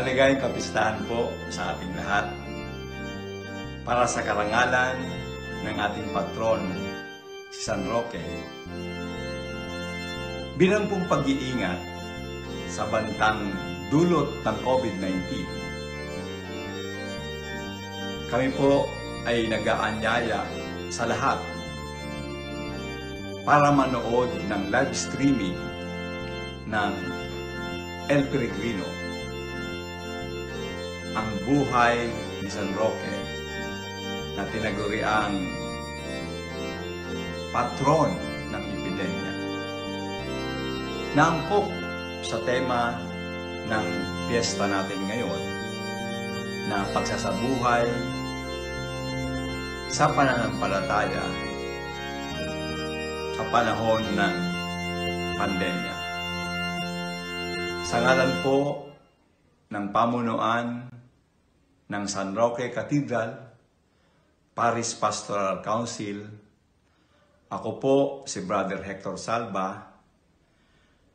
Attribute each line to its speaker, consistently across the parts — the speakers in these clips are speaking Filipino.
Speaker 1: Maligayang kapistahan po sa ating lahat para sa karangalan ng ating patron, si San Roque. Bilang pong pag-iingat sa bantang dulot ng COVID-19, kami po ay nag-aanyaya sa lahat para manood ng live streaming ng El Peregrino, ang buhay ni San Roque na tinaguriang patron ng epidemya, na angkop sa tema ng piyesta natin ngayon na pagsasabuhay sa pananampalataya sa panahon ng pandemya. Sa ngalan po ng pamunuan ng San Roque Cathedral Parish Pastoral Council, ako po si Brother Hector Salva,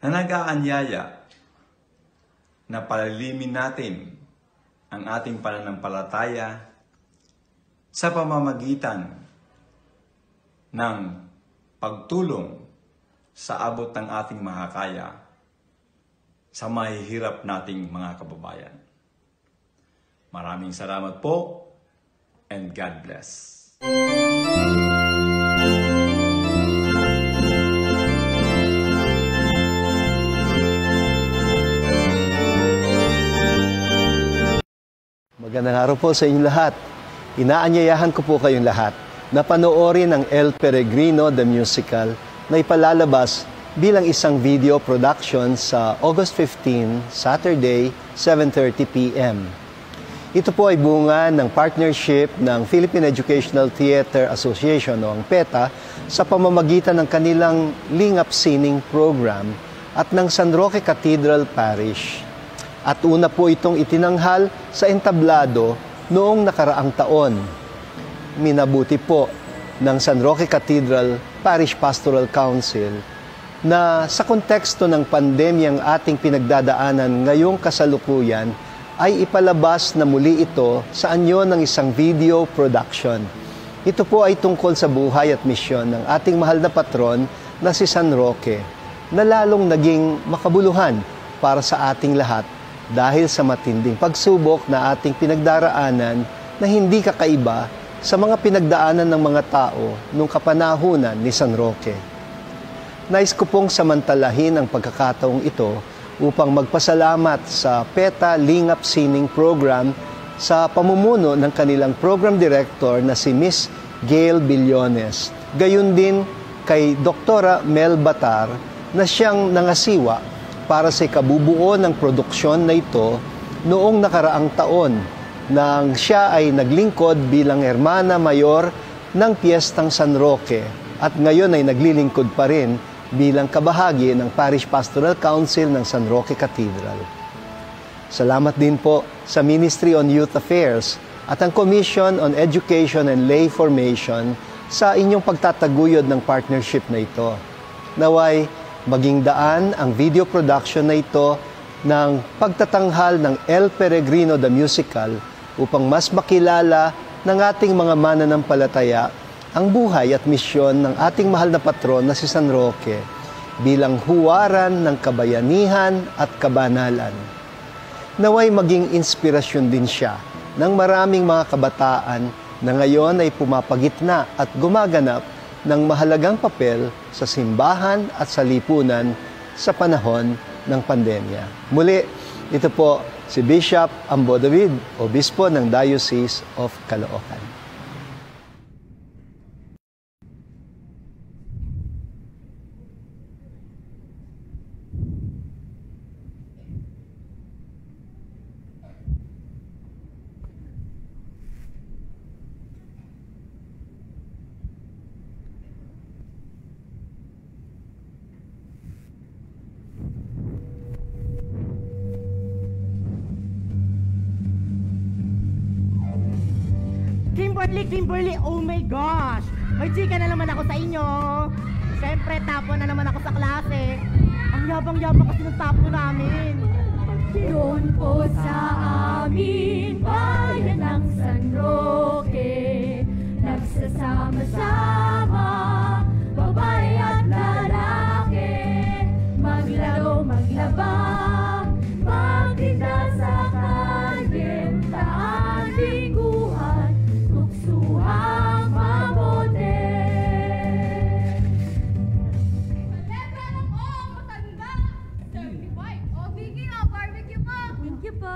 Speaker 1: na nag-aanyaya na palalimin natin ang ating pananampalataya sa pamamagitan ng pagtulong sa abot ng ating makakaya sa mahihirap nating mga kababayan. Maraming salamat po and God bless.
Speaker 2: Magandang araw po sa inyong lahat. Inaanyayahan ko po kayong lahat na panoorin ang El Peregrino the Musical na ipalalabas bilang isang video production sa August 15, Saturday, 7:30 p.m. Ito po ay bunga ng partnership ng Philippine Educational Theater Association o ang PETA sa pamamagitan ng kanilang Lingap Sining Program at ng San Roque Cathedral Parish. At una po itong itinanghal sa entablado noong nakaraang taon. Minabuti po ng San Roque Cathedral Parish Pastoral Council na sa konteksto ng pandemyang ating pinagdadaanan ngayong kasalukuyan ay ipalabas na muli ito sa anyo ng isang video production. Ito po ay tungkol sa buhay at misyon ng ating mahal na patron na si San Roque, na lalong naging makabuluhan para sa ating lahat dahil sa matinding pagsubok na ating pinagdaraanan na hindi kakaiba sa mga pinagdaanan ng mga tao nung kapanahunan ni San Roque. Nais ko pong samantalahin ang pagkakataong ito upang magpasalamat sa PETA Lingap Sining Program sa pamumuno ng kanilang program director na si Miss Gail Billones. Gayon din kay Doktora Mel Batar na siyang nangasiwa para sa ikabubuo ng produksyon na ito noong nakaraang taon nang siya ay naglingkod bilang Hermana Mayor ng Piyestang San Roque at ngayon ay naglilingkod pa rin bilang kabahagi ng Parish Pastoral Council ng San Roque Cathedral. Salamat din po sa Ministry on Youth Affairs at ang Commission on Education and Lay Formation sa inyong pagtataguyod ng partnership na ito. Naway, maging daan ang video production na ito ng pagtatanghal ng El Peregrino the Musical upang mas makilala ng ating mga mananampalataya ang buhay at misyon ng ating mahal na patron na si San Roque bilang huwaran ng kabayanihan at kabanalan. Naway maging inspirasyon din siya ng maraming mga kabataan na ngayon ay pumapagitna at gumaganap ng mahalagang papel sa simbahan at sa lipunan sa panahon ng pandemya. Muli, ito po si Bishop Ambo David, Obispo ng Diocese of Caloocan.
Speaker 3: Kimberly, oh my gosh! May chika na naman ako sa inyo. Siyempre, tapo na naman ako sa klase. Ang yabang-yabang kasi ng tapo namin.
Speaker 4: Doon po sa amin bayan ng San Roque, nagsasama-sama babae at lalaki, maglaro, maglaba, magtinda sa kalye, taan, biguhan, tuksuhang mabote.
Speaker 5: Letra ng O, matanda. 75. O, sige nga, barbecue mo.
Speaker 4: Thank you po.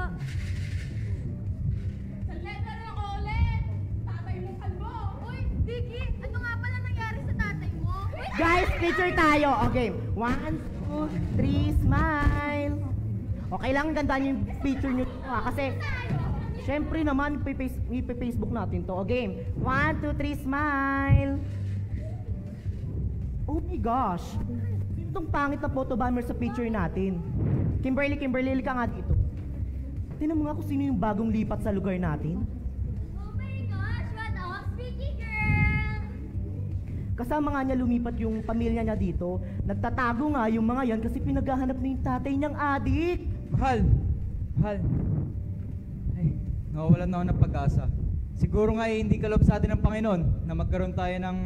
Speaker 5: Sa letra ng O ulit. Tatay mong kalbo. Uy, Vicky, ano nga pala nangyari sa tatay mo?
Speaker 3: Guys, picture tayo. Okay. 1, 2, 3, smile. Okay lang, gandaan yung picture nyo kasi syempre naman, ipi-Facebook natin to. Okay. 1, 2, 3, smile. Oh my gosh. Itong pangit na photo bomber sa picture natin. Kimberly, ka nga dito. Tingnan mo nga kung sino yung bagong lipat sa lugar natin.
Speaker 5: Oh my gosh, what up, Vicky girl?
Speaker 3: Kasama nga niya lumipat yung pamilya niya dito. Nagtatago nga yung mga yan kasi pinaghahanap na yung tatay niyang adik.
Speaker 6: Mahal! Mahal! Ay, nawawalan na ako ng pag-asa. Siguro nga hindi kaloob sa atin ng Panginoon na magkaroon tayo ng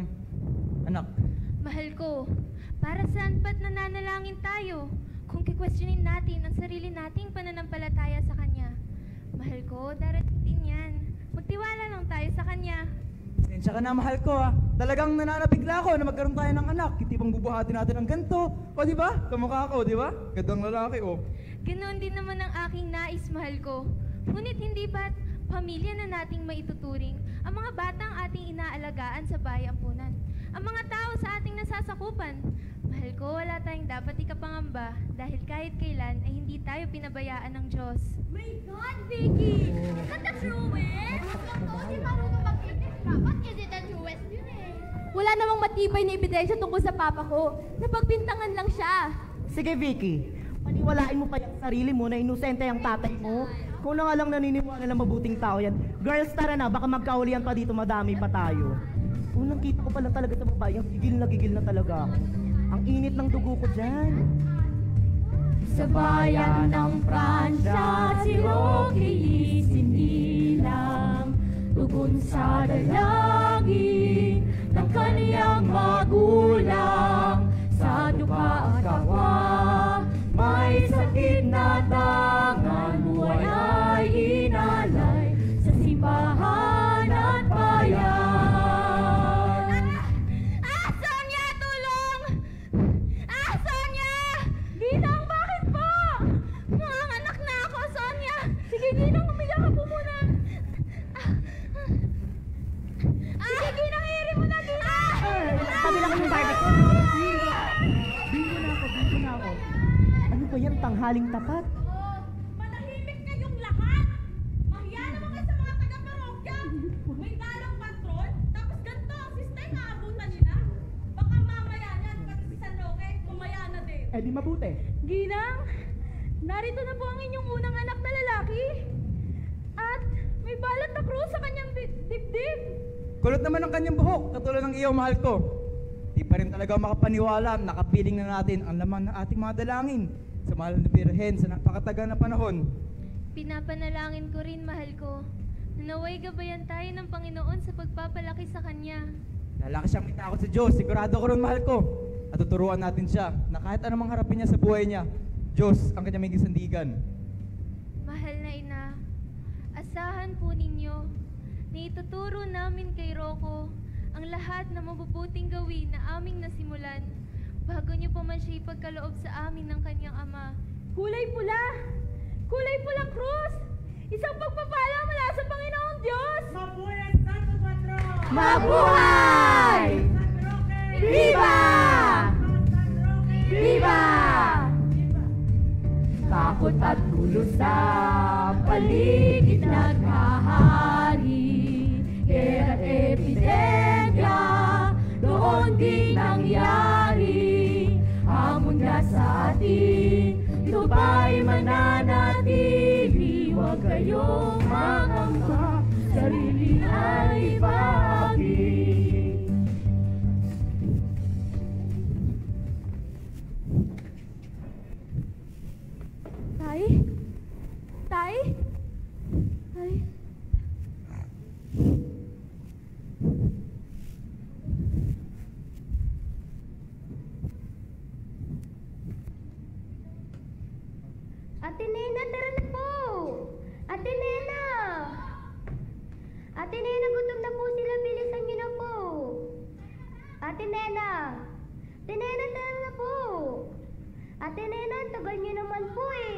Speaker 6: anak.
Speaker 7: Mahal ko, para saan ba't nananalangin tayo kung kikwestiyonin natin ang sarili nating pananampalataya sa Kanya? Mahal ko, darating din yan. Magtiwala lang tayo sa Kanya.
Speaker 6: Sensya ka na, mahal ko, ha. Talagang nananabigla ako na magkaroon tayo ng anak. Hindi bang bubuhatin natin ng ganito? O, di ba? Kamukha ko, di ba? Gandang lalaki, oh.
Speaker 7: Ganoon din naman ang aking nais, mahal ko. Ngunit hindi ba't pamilya na nating maituturing ang mga batang ating inaalagaan sa bayampunan? Ang mga tao sa ating nasasakupan. Mahal ko, wala tayong dapat ikapangamba dahil kahit kailan ay hindi tayo pinabayaan ng Diyos.
Speaker 5: My God, Vicky! Is that the truest? Hindi marunong mag-English ka. Ba't is it the truest yun eh?
Speaker 4: Wala namang matibay na ebidensya tungkol sa papa ko. Napagbintangan lang siya.
Speaker 3: Sige Vicky, paniwalain mo pa yung sarili mo na inosente ang tatay mo. Kung na nga lang naniniwala na mabuting tao yan. Girls, tara na, baka magkaulian pa dito, madami pa tayo. Unang kita ko pala talaga sa babae, ang gigil na talaga ako. Ang init ng dugo ko dyan.
Speaker 4: Sa bayan ng Pransya, si Roque isinilang, tugon sa dalangin ng kaniyang magulang. Sa duka at kawa, may sakit na tangan, buhay ay inalay sa simbahan at bayan.
Speaker 5: Sonia, tulong! Sonia! Ginang, bakit po? Nanganganak na ako, Sonia! Sige, Ginang, umiyak ka po muna. Sige, Ginang, iri mo na, Ginang!
Speaker 3: Kabila ko yung barbecue. Bingo na ako. Ano ba yan, tanghaling tapat?
Speaker 5: Manahimik kayong lahat! Mahiya naman kayo sa mga taga-parokya! May dalang patrol, tapos ganito ang sistema na abutan nila. Baka mamaya yan, pati si San Roque, kumaya na din.
Speaker 3: Eh di mabuti.
Speaker 5: Ginang, narito na po ang inyong unang anak na lalaki. At may balat na krus sa kanyang dibdib.
Speaker 6: Kulot naman ang kanyang buhok, katulad ng iyo, mahal ko. Di pa rin talaga makapaniwala, nakapiling na natin ang laman ng ating mga dalangin sa mahal na Birhen sa napakatagal na panahon.
Speaker 7: Pinapanalangin ko rin, mahal ko, na naway gabayan tayo ng Panginoon sa pagpapalaki sa Kanya.
Speaker 6: Lalaki siyang may takot sa Diyos, sigurado ko rin, mahal ko. At tuturuan natin siya na kahit anumang harapin niya sa buhay niya, Diyos ang kanyang may sandigan.
Speaker 7: Mahal na ina, asahan po ninyo na ituturo namin kay Rocco ang lahat na mabubuting gawin na aming nasimulan bago niyo pa man siya ipagkaloob sa amin ng kanyang ama.
Speaker 5: Kulay pula! Kulay pulang krus! Isang pagpapala mula sa Panginoong Diyos!
Speaker 4: Mabuhay! Viva! Viva! Takot at gulo sa paligid naghahari, kaya epidemya doon din nangyari. Hamon nga sa atin, ito ba'y mananatili? Huwag kayong mangamba, sarili ay ibagi.
Speaker 5: Tay?
Speaker 8: Ate Nena, gutom na po sila. Bilisan niyo na po. Ate Nena. Ate Nena, tara na po. Ate Nena, ang tagal niyo naman po eh.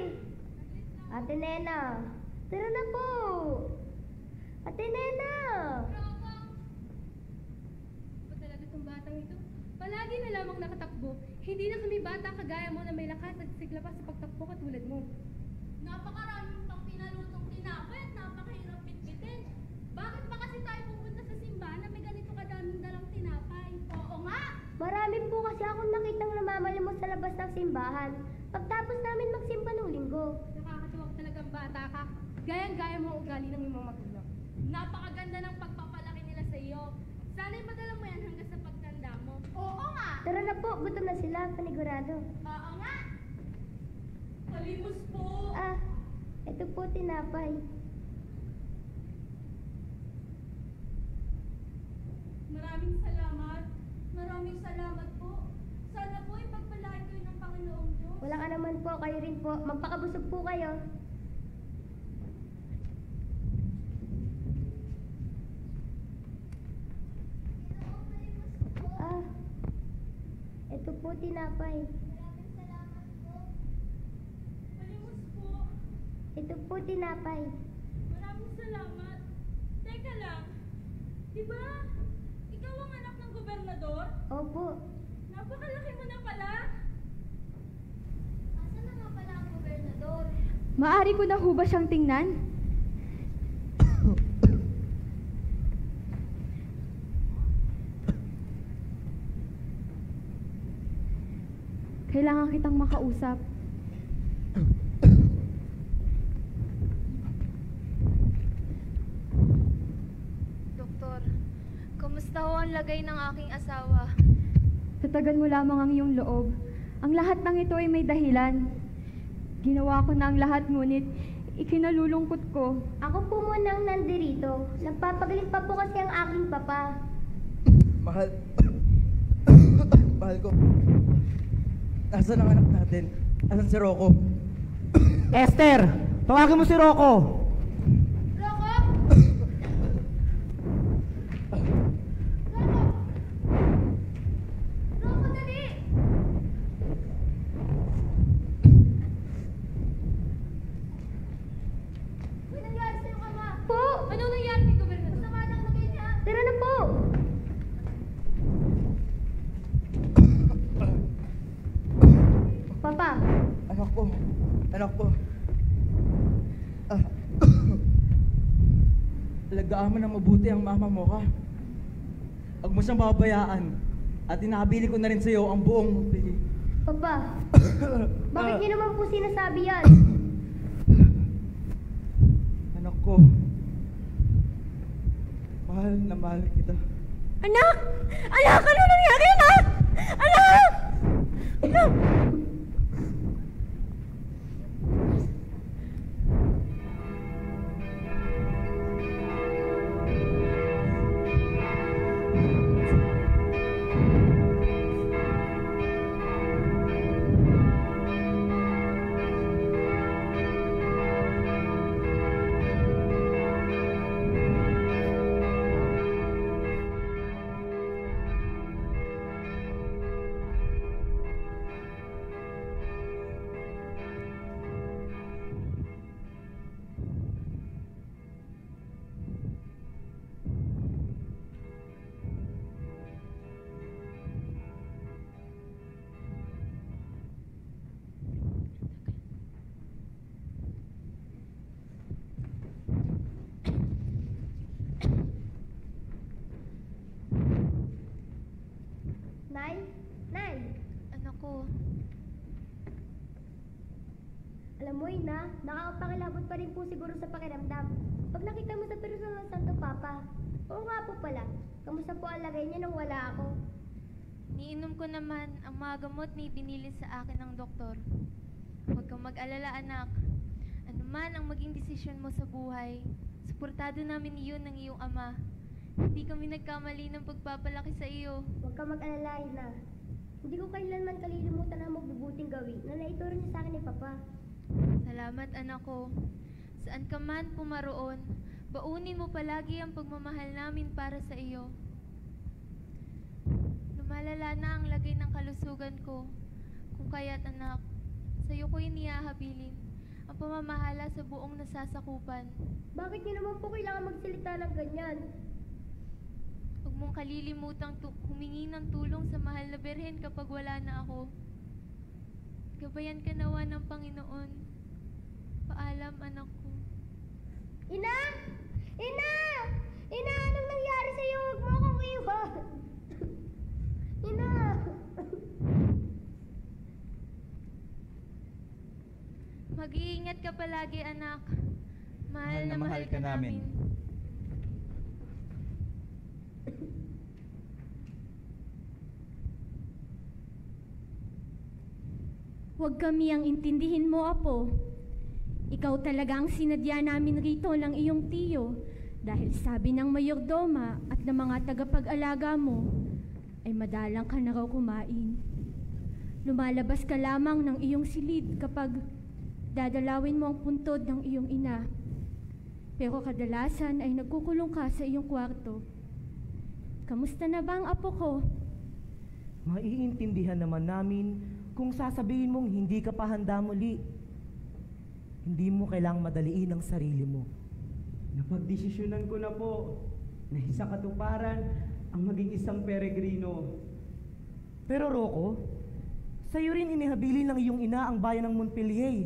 Speaker 8: Ate Nena, tara na po. Ate Nena.
Speaker 7: Ba talaga itong batang ito? Palagi na lamang nakatakbo. Hindi na kami bata kagaya mo na may lakas at sigla pa sa pagtakbo katulad mo.
Speaker 5: Napakarami pang pinalutong tinapay at napakahirap bitbitin. Bakit ba kasi tayo pupunta sa simbahan na may ganito kadaming dalang tinapay? Oo nga!
Speaker 8: Marami po kasi akong nakitang namamalimos sa labas ng simbahan. Pagtapos namin magsimba ng linggo.
Speaker 7: Nakakatuwag talagang bata ka. Gayang-gaya mo ang ugali ng iyong mga magulang.
Speaker 5: Napakaganda ng pagpapalaki nila sa iyo. Sana'y madala mo yan hanggang sa pagtanda mo. Oo nga!
Speaker 8: Tara na po, gutom na sila, panigurado.
Speaker 5: Oo nga! Kalimos po!
Speaker 8: Ah, ito po tinapay.
Speaker 5: Maraming salamat. Maraming salamat po. Sana po ipagpalain kayo ng Panginoong Diyos.
Speaker 8: Wala ka naman po, kayo rin po. Magpakabusog po kayo. Ah, ito po tinapay.
Speaker 5: Kalimos po.
Speaker 8: Ito po tinapay.
Speaker 5: Maraming salamat. Teka lang. Diba, ikaw ang anak ng gobernador?
Speaker 8: Opo.
Speaker 5: Napakalaki mo na pala. Asa na nga pala ang gobernador?
Speaker 7: Maari ko na ho ba siyang tingnan? Kailangan kitang makausap.
Speaker 4: Doktor, kumusta ho ang lagay ng aking asawa?
Speaker 7: Tatagan mo lamang ang iyong loob. Ang lahat ng ito ay may dahilan. Ginawa ko na ang lahat, ngunit ikinalulungkot ko.
Speaker 8: Ako po muna ang nandirito. Nagpapagaling pa po kasi ang aking papa.
Speaker 6: Mahal. Mahal ko. Nasaan ang anak natin? Asan si Rocco?
Speaker 3: Esther, tawagin mo si Rocco.
Speaker 5: Rocco! Rocco, dali! May nangyari sa'yo, Ama.
Speaker 8: Po!
Speaker 7: Anong nangyari kay Gobernador?
Speaker 5: Masama lang lagay niya.
Speaker 8: Tara na po! Papa,
Speaker 6: Anak po. Anak po. Ah. Alagaan mo na mabuti ang mama mo, ha? Huwag mo siyang babayaan. At inabili ko na rin sa iyo ang buong...
Speaker 8: Papa, bakit niyo naman po sinasabi yan?
Speaker 6: Anak ko. Mahal na mahal kita.
Speaker 7: Anak! Anak! Ano nangyari, anak? Anak! Anak!
Speaker 8: Nay? Nay?
Speaker 4: Anak ko,
Speaker 8: Alam mo, Ina, nakakapakilabot pa rin po siguro sa pakiramdam. Pag nakita mo sa personal ng Santo Papa. Oo nga po pala. Kamusta po ang lagay niya nung wala ako?
Speaker 4: niinom ko naman ang mga gamot na ibinili sa akin ng doktor. Huwag kang mag-alala, anak. Ano man ang maging desisyon mo sa buhay, suportado namin iyon ng iyong ama. Hindi kami nagkamali ng pagpapalaki sa iyo.
Speaker 8: Huwag ka mag-alala, Ina. Hindi ko kailanman kalilimutan ang magbubuting gawin na naituro niya sa akin ni Papa.
Speaker 4: Salamat, anak ko. Saan ka man pumaroon, Baunin mo palagi ang pagmamahal namin para sa iyo. Lumalala na ang lagay ng kalusugan ko. Kung kaya't anak, sa iyo ko inihahabilin ang pamamahala sa buong nasasakupan.
Speaker 8: Bakit niyo naman po kailangan magsalita ng ganyan?
Speaker 4: Huwag mong kalilimutang humingi ng tulong sa mahal na Birhen kapag wala na ako. Gabayan ka nawa ng Panginoon. Paalam, anak ko.
Speaker 8: Ina! Ina! Ina, anong nangyari sa'yo? Huwag mo akong iwan! Ina!
Speaker 4: Mag-iingat ka palagi, anak.
Speaker 6: Mahal na mahal ka namin.
Speaker 9: Huwag kami ang intindihin mo, Apo. Ikaw talaga ang sinadya namin rito ng iyong tiyo dahil sabi ng mayordoma at ng mga tagapag-alaga mo ay madalang ka na raw kumain. Lumalabas ka lamang ng iyong silid kapag dadalawin mo ang puntod ng iyong ina. Pero kadalasan ay nagkukulong ka sa iyong kwarto. Kamusta na ba ang apo ko?
Speaker 3: Maiintindihan naman namin kung sasabihin mong hindi ka pa handa muli. Hindi mo kailangang madaliin ang sarili mo.
Speaker 10: Napagdesisyonan ko na po na sa katuparan ang maging isang peregrino.
Speaker 3: Pero Rocco, sa'yo rin inihabilin ng iyong ina ang bayan ng Montpellier.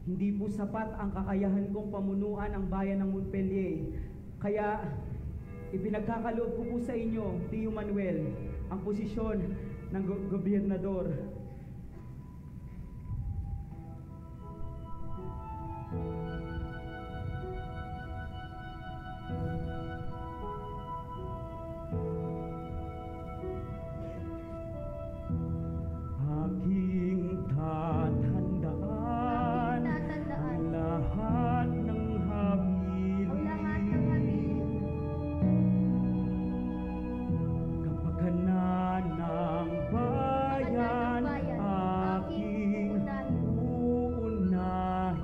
Speaker 10: Hindi po sapat ang kakayahan kong pamunuan ang bayan ng Montpellier. Kaya ipinagkakaloob ko po sa inyo, Tio Manuel, ang posisyon ng gobernador. Aking tatandaan ang lahat ng habilin. Kapakanan ng bayan aking uunahin.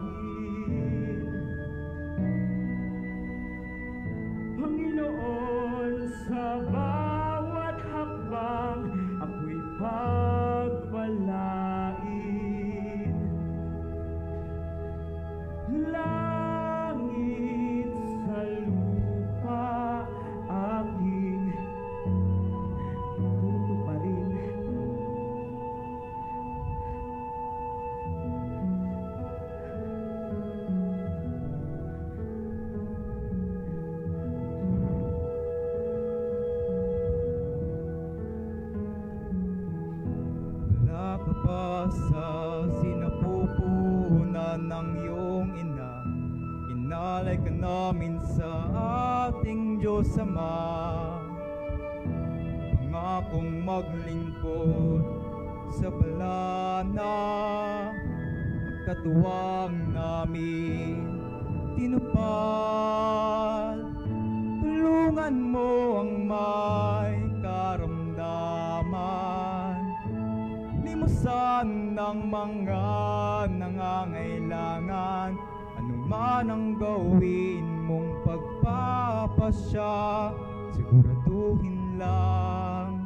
Speaker 10: Panginoon, sa bawat hakbang ako'y pagpalain. Langit sa lupa aking tutuparin.
Speaker 6: Wala ka pa sa sinapupunan ng iyong ina. Inalay ka namin sa ating Diyos Ama. Pangakong maglingkod sa balana, magkatuwang namin tinupad. Tulungan mo ang may karamdaman, limusan ng mga nangangailangan. Anuman ang gawin mong pagpapasya, siguraduhin lang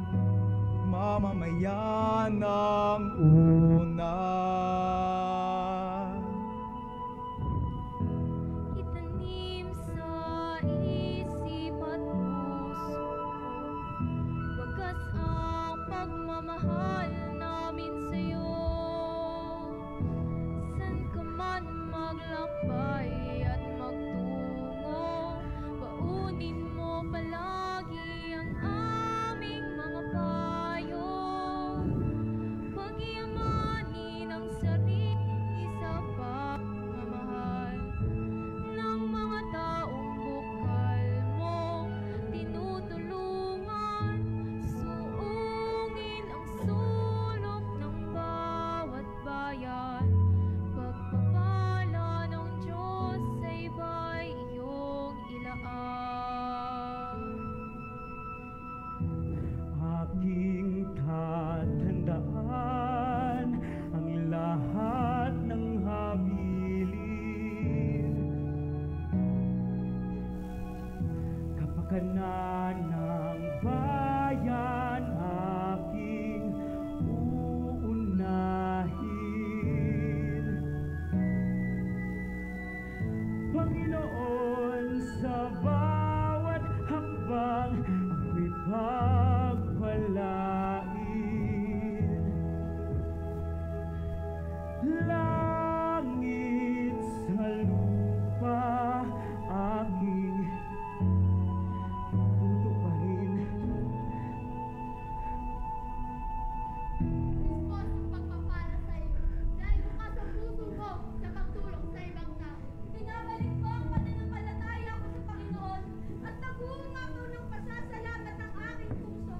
Speaker 6: mamamayan ng una.
Speaker 4: Itanim sa isip at puso, wagas ang pagmamahal namin sa'yo. San ka man maglakbay at magtungo, baunin mo palagi ang aming mga payo. Pagyamanin ang
Speaker 10: kapakanan ng bayan aking uunahin. Panginoon, sa bawat hakbang ako'y pagpalain. Langit sa lupa aking tutuparin.
Speaker 8: Diyos ang pagpapala sa iyo, dahil bukas ang puso mo sa pagtulong sa ibang tao.
Speaker 5: Binabalik ko ang pananampalataya ko sa Panginoon at nagbunga ko ng pasasalamat ang aking puso.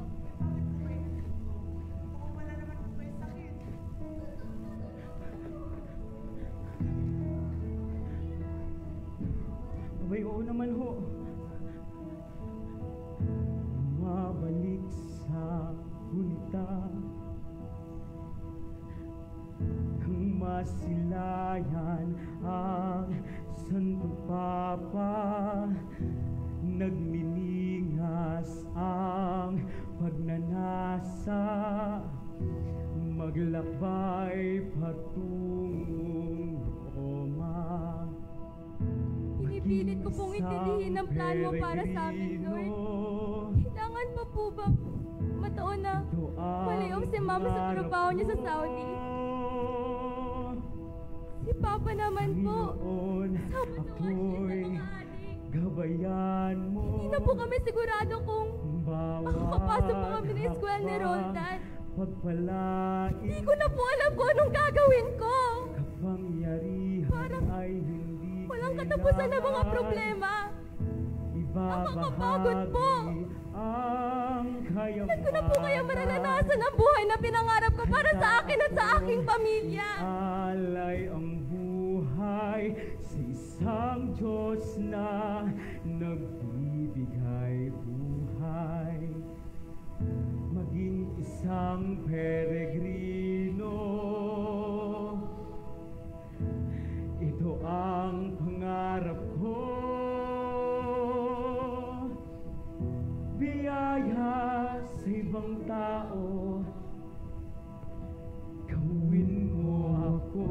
Speaker 5: Wala naman po may sakit.
Speaker 10: Abay, oo naman ho. Mabalik sa gunita nang masilayan ang Santo Papa. Nagniningas ang pagnanasa, maglakbay patungong Roma.
Speaker 7: Pinipilit ko pong intindihin ang plan mo para sa amin, Lord. Kailangan pa po bang mataon na malayong si Mama sa trabaho niya sa Saudi? Si Papa naman po, sama naman siya sa mga adik.
Speaker 10: Gabayan mo.
Speaker 7: Hindi na po kami sigurado kung makakapasok po kami na eskwela ni Roldan.
Speaker 10: Pagpalain.
Speaker 7: Hindi ko na po alam kung anong gagawin ko.
Speaker 10: Kapangyarihan
Speaker 7: Parang
Speaker 10: ay hindi
Speaker 7: walang katapusan na mga problema. Nakakapagod po.
Speaker 10: Ang
Speaker 7: Saan ko na po kaya mararanasan ang buhay na pinangarap ko para sa akin at sa aking pamilya?
Speaker 10: alay ang buhay sa isang Diyos na nagbibigay buhay. Maging isang peregrino, ito ang pangarap ko. Biyaya sa ibang tao, gawin mo ako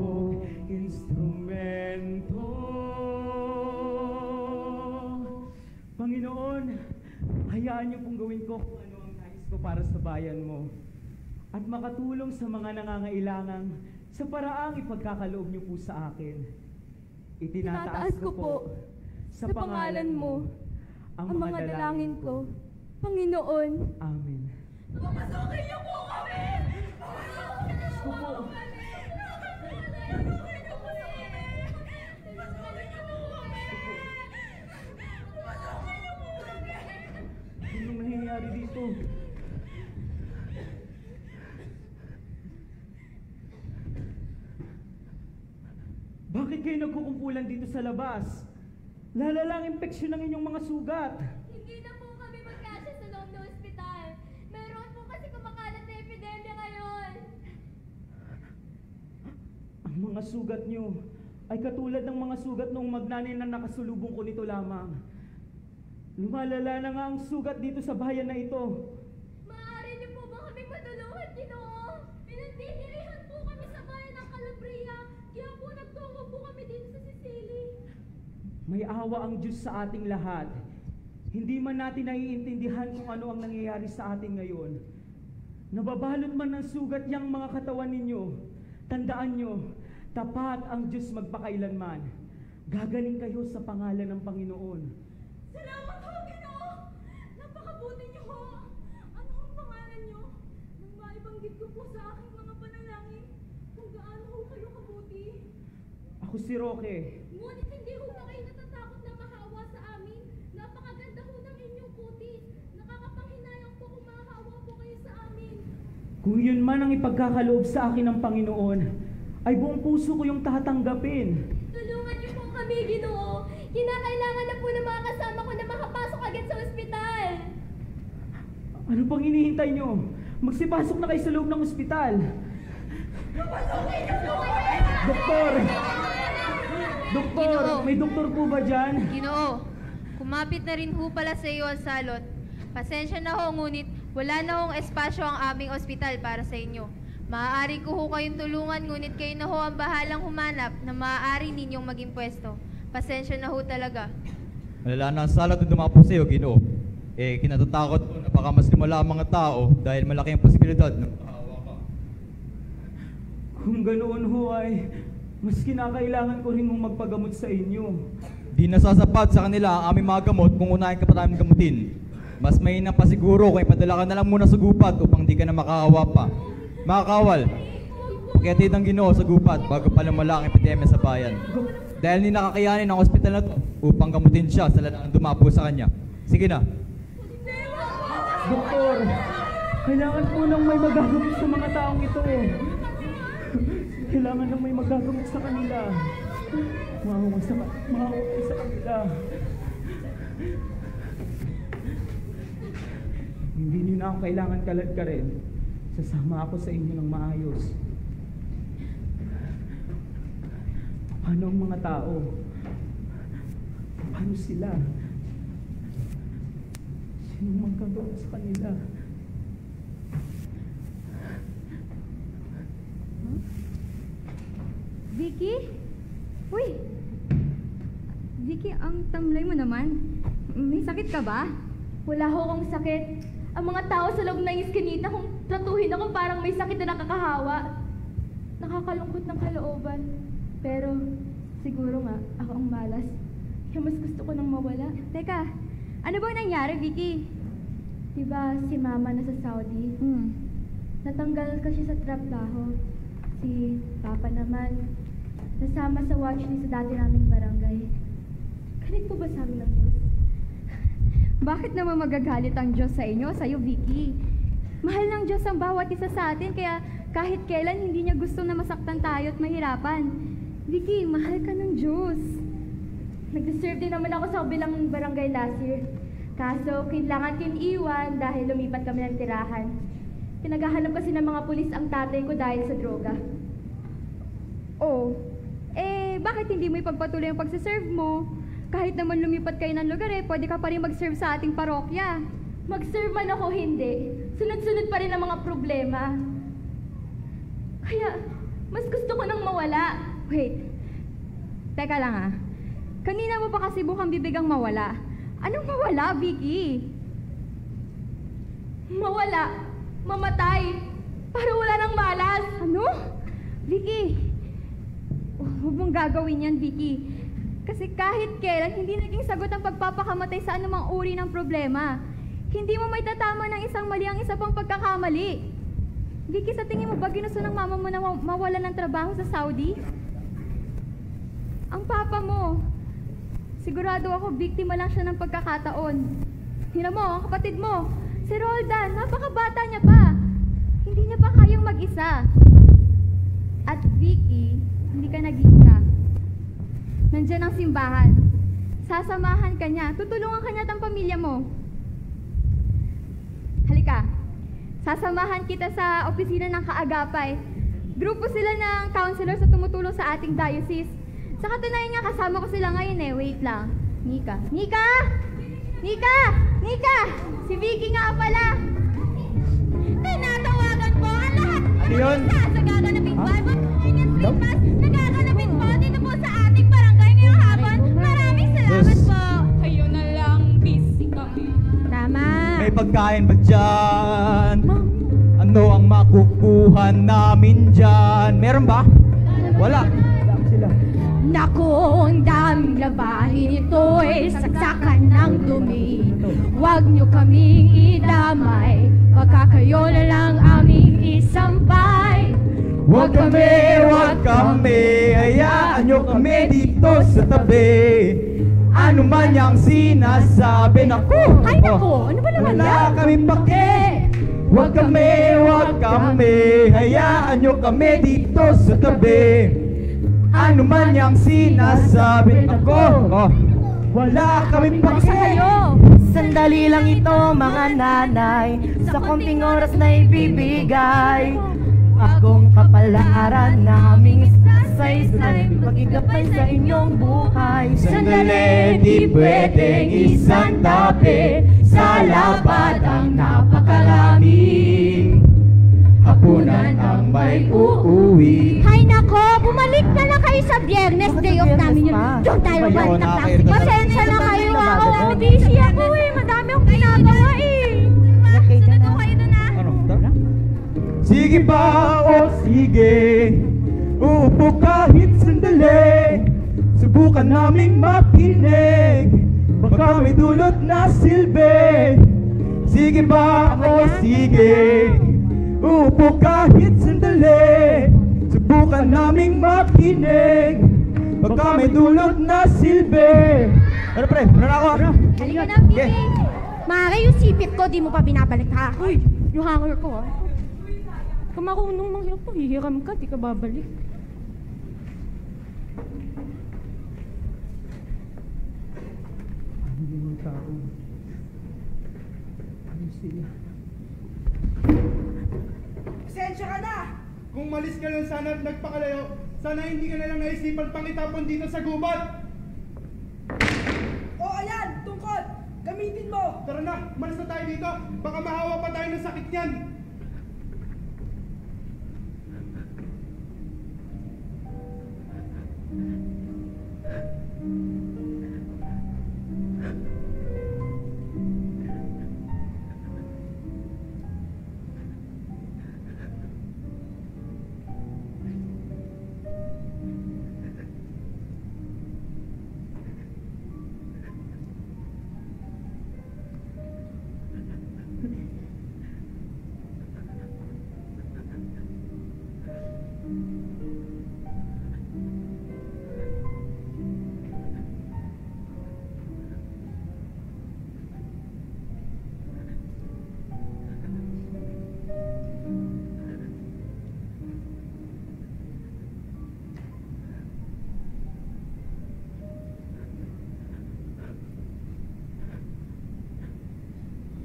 Speaker 10: instrumento. Panginoon, hayaan niyo pong gawin ko kung ano ang nais ko para sa bayan mo at makatulong sa mga nangangailangan sa paraang ipagkakaloob niyo po sa akin. Itinataas ko po sa pangalan mo ang mga dalangin ko, Panginoon. Amen.
Speaker 5: Papasukin niyo po kami! Papasukin niyo po kami! Papasukin niyo po kami! Papasukin niyo po kami! Papasukin niyo po kami!
Speaker 10: Anong nangyayari dito? Bakit kayo nagkukumpulan dito sa labas? Lalalang impeksyon ng inyong mga sugat.
Speaker 7: Hindi na po kami magkasya sa loob ng ospital. Meron po kasi kumakalat na epidemya ngayon.
Speaker 10: Ang mga sugat nyo ay katulad ng mga sugat noong magnanay na nakasulubong ko nito lamang. Lumalala na nga ang sugat dito sa bayan na ito.
Speaker 7: Maaari niyo po ba kami matulungan, Ginoo? Pinagdidirihan po kami sa bayan ng Calabria. Kaya po nagtungo po kami dito sa Sicily.
Speaker 10: May awa ang Diyos sa ating lahat. Hindi man natin naiintindihan kung ano ang nangyayari sa atin ngayon. Nababalot man ng sugat yang mga katawan ninyo. Tandaan nyo, tapat ang Diyos magpakailanman. Gagaling kayo sa pangalan ng Panginoon.
Speaker 5: Salamat ho, Ginoo! Napakabuti niyo ho! Ano ang pangalan niyo? Nang maibanggit ko po sa aking mga panalangin kung gaano ho kayo kabuti.
Speaker 10: Ako si Roque.
Speaker 7: Ngunit hindi ho ba kayo natatakot na mahawa sa amin? Napakaganda ho ng inyong kutis. Nakakapanghinayang po kung mahahawa po kayo sa amin.
Speaker 10: Kung yun man ang ipagkakaloob sa akin ng Panginoon, ay buong puso ko yung tatanggapin.
Speaker 7: Tulungan niyo po kami, Ginoo. Kinakailangan na po ng mga kasama ko na makapasok agad sa ospital.
Speaker 10: Ano pang hinihintay nyo? Magsipasok na kayo sa loob ng ospital. Doktor! Doktor!
Speaker 4: Ginoo.
Speaker 10: May doktor po ba dyan?
Speaker 4: Ginoo, Kumapit na rin ho pala sa iyo ang salot. Pasensya na ho, ngunit wala na hong espasyo ang aming ospital para sa inyo. Maaari ko ho kayong tulungan, ngunit kayo na ho ang bahalang humanap na maaari ninyong maging pwesto. Pasensya na ho talaga.
Speaker 6: Malala na ang salot na dumapo sa iyo, Ginoo. Kinatatakot ko na baka mas limala ang mga tao dahil malaki ang posibilidad na makahawa ka.
Speaker 10: Kung ganoon ho ay, mas kinakailangan ko rin mong magpagamot sa inyo.
Speaker 6: Di nasasapat sa kanila ang aming mga gamot kung unahin ka pa namin gamutin. Mas mainam pa siguro kung ipadala ka na lang muna sa gupat upang di ka na makahawa pa. Mga kawal, pakiatid ang Ginoo sa gupat bago pa lumala ang epidemya sa bayan. Dahil hindi nakakayanin ang ospital na to upang gamutin siya sa lalang dumapo sa kanya. Sige na.
Speaker 10: Doktor, kailangan po nang may magagamot sa mga taong ito. Kailangan nang may magagamot sa kanila. Maawa sa kanila. Hindi niyo na ako kailangan kalad ka rin. Sasama ako sa inyo ng maayos. Paano ang mga tao? Paano sila? Sinong magkagawa sa kanila?
Speaker 9: Huh? Vicky? Uy! Vicky, ang tamlay mo naman. May sakit ka ba?
Speaker 7: Wala ho akong sakit. Ang mga tao sa loob ng iskinita kung tratuhin ako parang may sakit na nakakahawa. Nakakalungkot ng kalooban. Pero siguro nga, ako ang malas. Kaya mas gusto ko nang mawala.
Speaker 9: Teka, ano ba nangyari, Vicky?
Speaker 7: Diba si Mama nasa Saudi? Natanggal kasi sa trabaho. Si Papa naman, nasama sa watchlist sa dati naming barangay. Ganit po ba sabi ng Diyos?
Speaker 9: Bakit naman magagalit ang Diyos sa inyo, sa'yo, Vicky? Mahal ng Diyos ang bawat isa sa atin, kaya kahit kailan hindi niya gusto na masaktan tayo at mahirapan. Vicky, mahal ka ng Diyos.
Speaker 7: Nag-deserve din naman ako sa kabilang barangay last year. Kaso, kailangan ko iwan dahil lumipat kami ng tirahan. Pinaghahanap kasi ng mga pulis ang tatay ko dahil sa droga.
Speaker 9: Oh, bakit hindi mo ipagpatuloy ang pagsiserve mo? Kahit naman lumipat kayo ng lugar pwede ka pa rin mag-serve sa ating parokya.
Speaker 7: Mag-serve man ako hindi, sunod-sunod pa rin ang mga problema. Kaya, mas gusto ko nang mawala.
Speaker 9: Wait, teka lang Kanina mo pa kasi bukang bibigang mawala. Anong mawala, Vicky?
Speaker 7: Mawala, mamatay, para wala nang malas.
Speaker 9: Ano? Vicky, huwag mong gagawin yan, Vicky. Kasi kahit kailan, hindi naging sagot ang pagpapakamatay sa anumang uri ng problema. Hindi mo may tatama ng isang mali ang isa pang pagkakamali. Vicky, sa tingin mo ba ginusto ng mama mo na mawala ng trabaho sa Saudi? Ang papa mo, sigurado ako biktima lang siya ng pagkakataon. Tingnan mo, ang kapatid mo, si Roldan, napakabata niya pa. Hindi niya pa kayang mag-isa. At Vicky, hindi ka nag-iisa. Nandiyan ang simbahan. Sasamahan ka niya. Tutulungan ka niya at ang pamilya mo. Halika. Sasamahan kita sa opisina ng Kaagapay. Grupo sila ng counselors na tumutulong sa ating diocese. Sa katunayan nga, kasama ko sila ngayon Wait lang. Nika! Nika! Nika! Nika! Si Vicky nga pala.
Speaker 7: Tinatawagan po ang lahat
Speaker 6: Ano yun?
Speaker 7: sa gaganaping Bible Christmas na gaganapin po dito po sa ating barangay ngayong hapon. Maraming salamat po. Kayo na lang, busy kami.
Speaker 9: Tama.
Speaker 6: May pagkain ba dyan? Ano ang makukuha namin dyan? Meron ba? Wala.
Speaker 9: Naku, ang daming labahin ito'y saksakan ng dumi. Huwag niyo kaming idamay, baka kayo na lang aming isampay.
Speaker 6: Huwag kami, hayaan nyo kami dito sa tabi. Ano man yung sinasabi, naku!
Speaker 9: Ay naku, ano ba naman
Speaker 6: Wala
Speaker 9: yan?
Speaker 6: kami pake. Huwag kami, hayaan nyo kami dito sa tabi. Ano man yung sinasabi, naku! Wala kami pake.
Speaker 3: Sandali lang ito mga nanay, sa konting oras na ibibigay. bagong kapalaran naming saysay, magigabay sa inyong buhay.
Speaker 10: Sandali, di pwedeng isang tabi, sa lapad ang napakarami. Hapunan ang may uuwi.
Speaker 9: Hay nako, bumalik na lang kayo sa Biyernes, day off namin yun. Doon tayo balik ng taxi. Pasensya na kayo, ako busy ako eh. Madami akong ginagawa eh.
Speaker 4: Sunod po kayo doon ah.
Speaker 10: Sige ba o sige, uupo kahit sandali. Subukan naming makinig, baka may dulot na silbi. Sige ba o sige, uupo kahit sandali. Subukan naming makinig, baka may dulot na silbi. Ano pre? Ano na ako?
Speaker 9: Halika na, Bibi. Mare, yung sipit ko, di mo pa binabalik ha. Uy, yung hanger ko ha. Kung marunong manghirap to, hihiram ka, di ka babalik.
Speaker 10: Hindi mo tao. Ano sila?
Speaker 11: Pasensya ka na! Kung malis ka lang sana at nagpakalayo, sana hindi ka na lang naisipan pang itapon dito sa gubat!
Speaker 5: O ayan, tungkol! Gamitin mo!
Speaker 11: Tara na, malis na tayo dito! Baka mahawa pa tayo ng sakit niyan!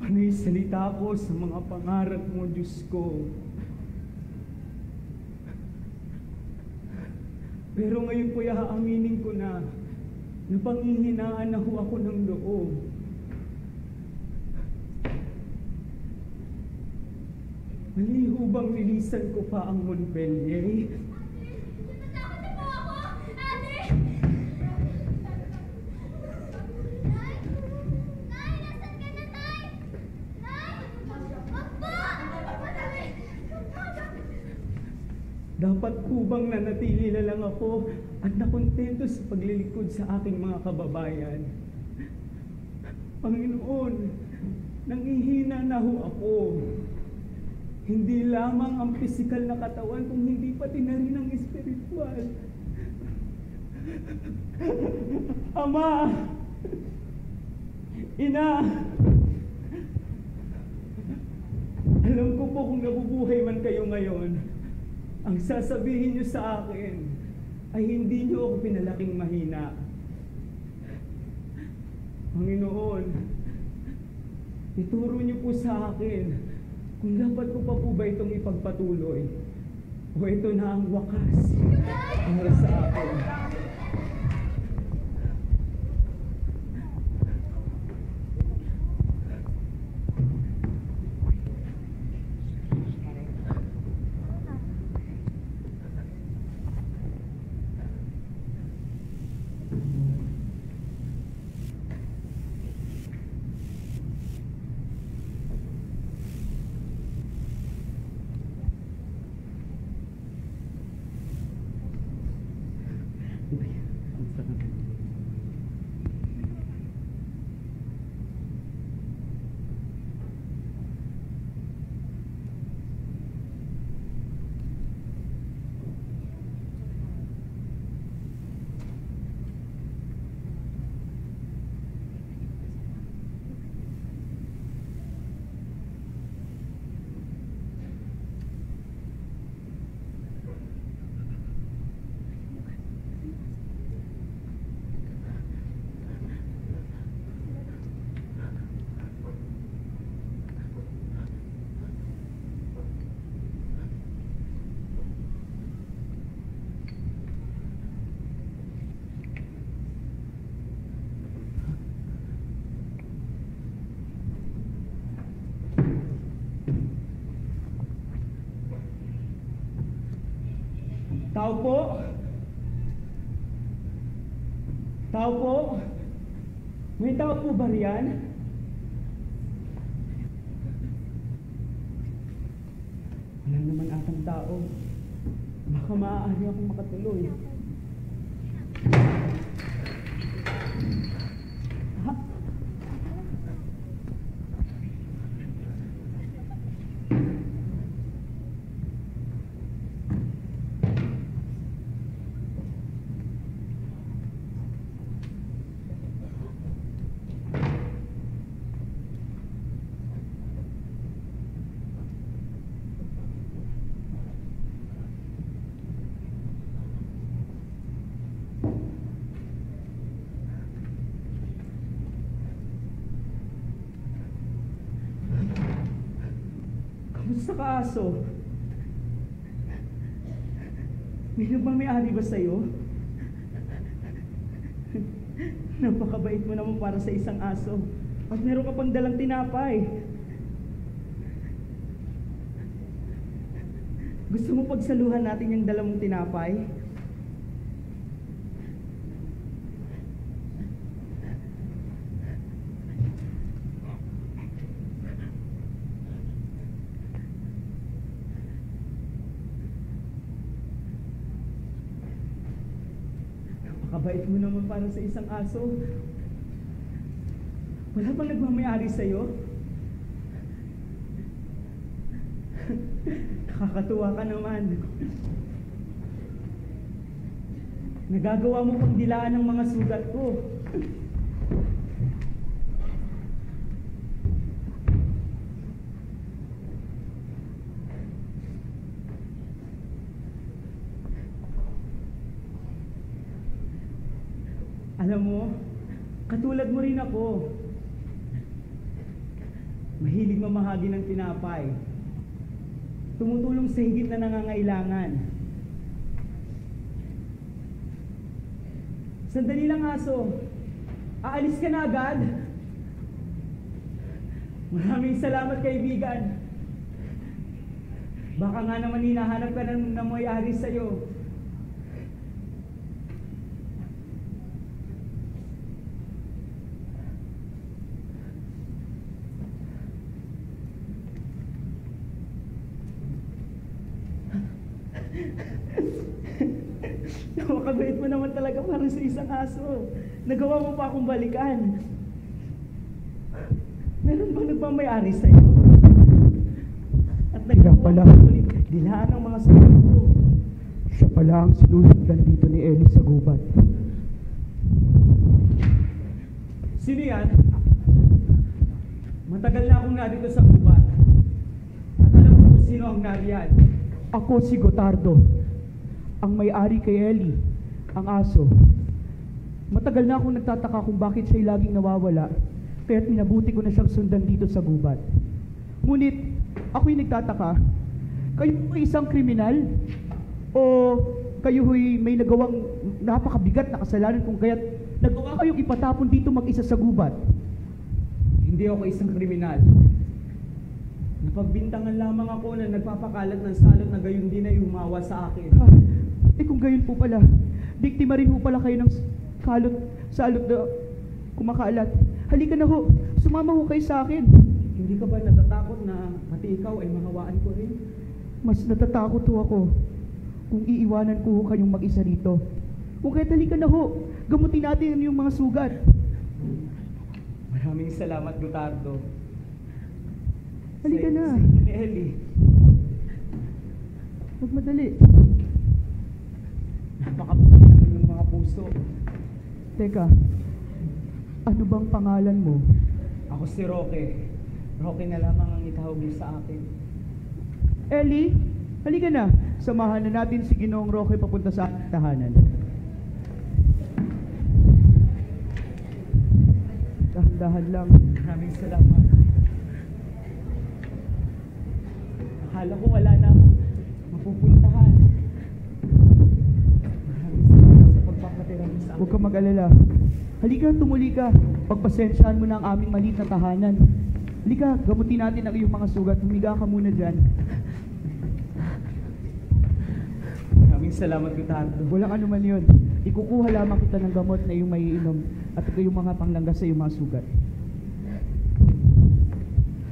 Speaker 10: Panay salita ko sa mga pangarap mo, Diyos ko. Pero ngayon po'y aaminin ko na panghihinaan na ho ako ng loob. Mali ho bang nilisan ko pa ang Montpellier?
Speaker 8: Natakot na po ako! Ate! Nay, nasan ka na, Nay? Nay!
Speaker 10: Dapat po bang nanatili na lang ako at nakontento sa paglilingkod sa aking mga kababayan? Panginoon, nangihina na ho ako. Hindi lamang ang pisikal na katawan, kung hindi pati na rin ang espiritual. Ama! Ina! Alam ko po kung nabubuhay man kayo ngayon, ang sasabihin niyo sa akin ay hindi niyo ako pinalaking mahina. Panginoon, ituro niyo po sa akin kung dapat ko pa po ba itong ipagpatuloy o ito na ang wakas para sa akin. Tao po? Tao po? May tao po ba riyan? Wala naman atang tao. Baka maaari akong makatuloy. Ha? Kamusta ka, aso? May nagmamayari ba sa'yo? Napakabait mo naman para sa isang aso. At meron ka pang dalang tinapay. Gusto mo pagsaluhan natin yung dala mong tinapay? Napakabait mo naman para sa isang aso. Wala bang nagmamayari sa'yo? Nakakatuwa ka naman. Nagagawa mo pang dilaan ng mga sugat ko. Alam mo, katulad mo rin ako. Mahilig mamahagi ng tinapay. Tumutulong sa higit na nangangailangan. Sandali lang, aso. Aalis ka na agad? Maraming salamat, kaibigan. Baka nga naman hinahanap ka na may-ari sa'yo. Napakabait mo naman talaga para sa isang aso. Nagawa mo pa akong balikan. Meron bang nagmamayari sa'yo? At nagpala dilaan ng mga sagot ko.
Speaker 11: Siya pala ang sinusundan dito ni Ellie sa gubat.
Speaker 10: Sino yan? Matagal na akong narito sa gubat. At alam mo kung sino ang nariyan.
Speaker 11: Ako si Gotardo, ang may-ari kay Ellie, ang aso. Matagal na akong nagtataka kung bakit siya'y laging nawawala, kaya't minabuti ko na siyang sundan dito sa gubat. Ngunit, ako'y nagtataka, kayo ay isang kriminal? O kayo'y may nagawang napakabigat na kasalanan kung kaya't nagawa kayong ipatapon dito mag-isa sa gubat?
Speaker 10: Hindi ako isang kriminal. Napagbintangan lamang ako na nagpapakalat ng salot na gayon din ay humawa sa akin.
Speaker 11: Kung gayon po pala, biktima rin po pala kayo ng salot na kumakalat. Halika na ho, sumama ho kayo sa akin.
Speaker 10: Hindi ka ba natatakot na pati ikaw ay mahawaan ko rin?
Speaker 11: Mas natatakot ho ako kung iiwanan ko ho kayong mag-isa rito. Kung kaya't halika na ho, gamutin natin yung mga sugat.
Speaker 10: Maraming salamat, Gotardo.
Speaker 11: Halika na.
Speaker 10: Sa ni Ellie.
Speaker 11: Huwag madali.
Speaker 10: Napakabuti naman yung mga puso.
Speaker 11: Teka, ano bang pangalan mo?
Speaker 10: Ako si Roque. Roque na lamang ang itawag mo sa akin.
Speaker 11: Ellie, halika na. Samahan na natin si Ginoong Roque papunta sa tahanan. Dahan-dahan lang.
Speaker 10: Maraming salamat. Akala ko wala na akong mapupuntahan. Maraming salamat sa pagpapatira mo sa akin.
Speaker 11: Huwag kang mag-alala. Halika, tumuli ka. Pagpasensyahan mo na ang aming maliit na tahanan. Halika, gamutin natin ang iyong mga sugat. Humiga ka muna dyan.
Speaker 10: Maraming Salamat, Gotardo. Walang anuman yun. Ikukuha lamang kita ng gamot na iyong maiinom at yung mga panglanggas sa iyong mga sugat.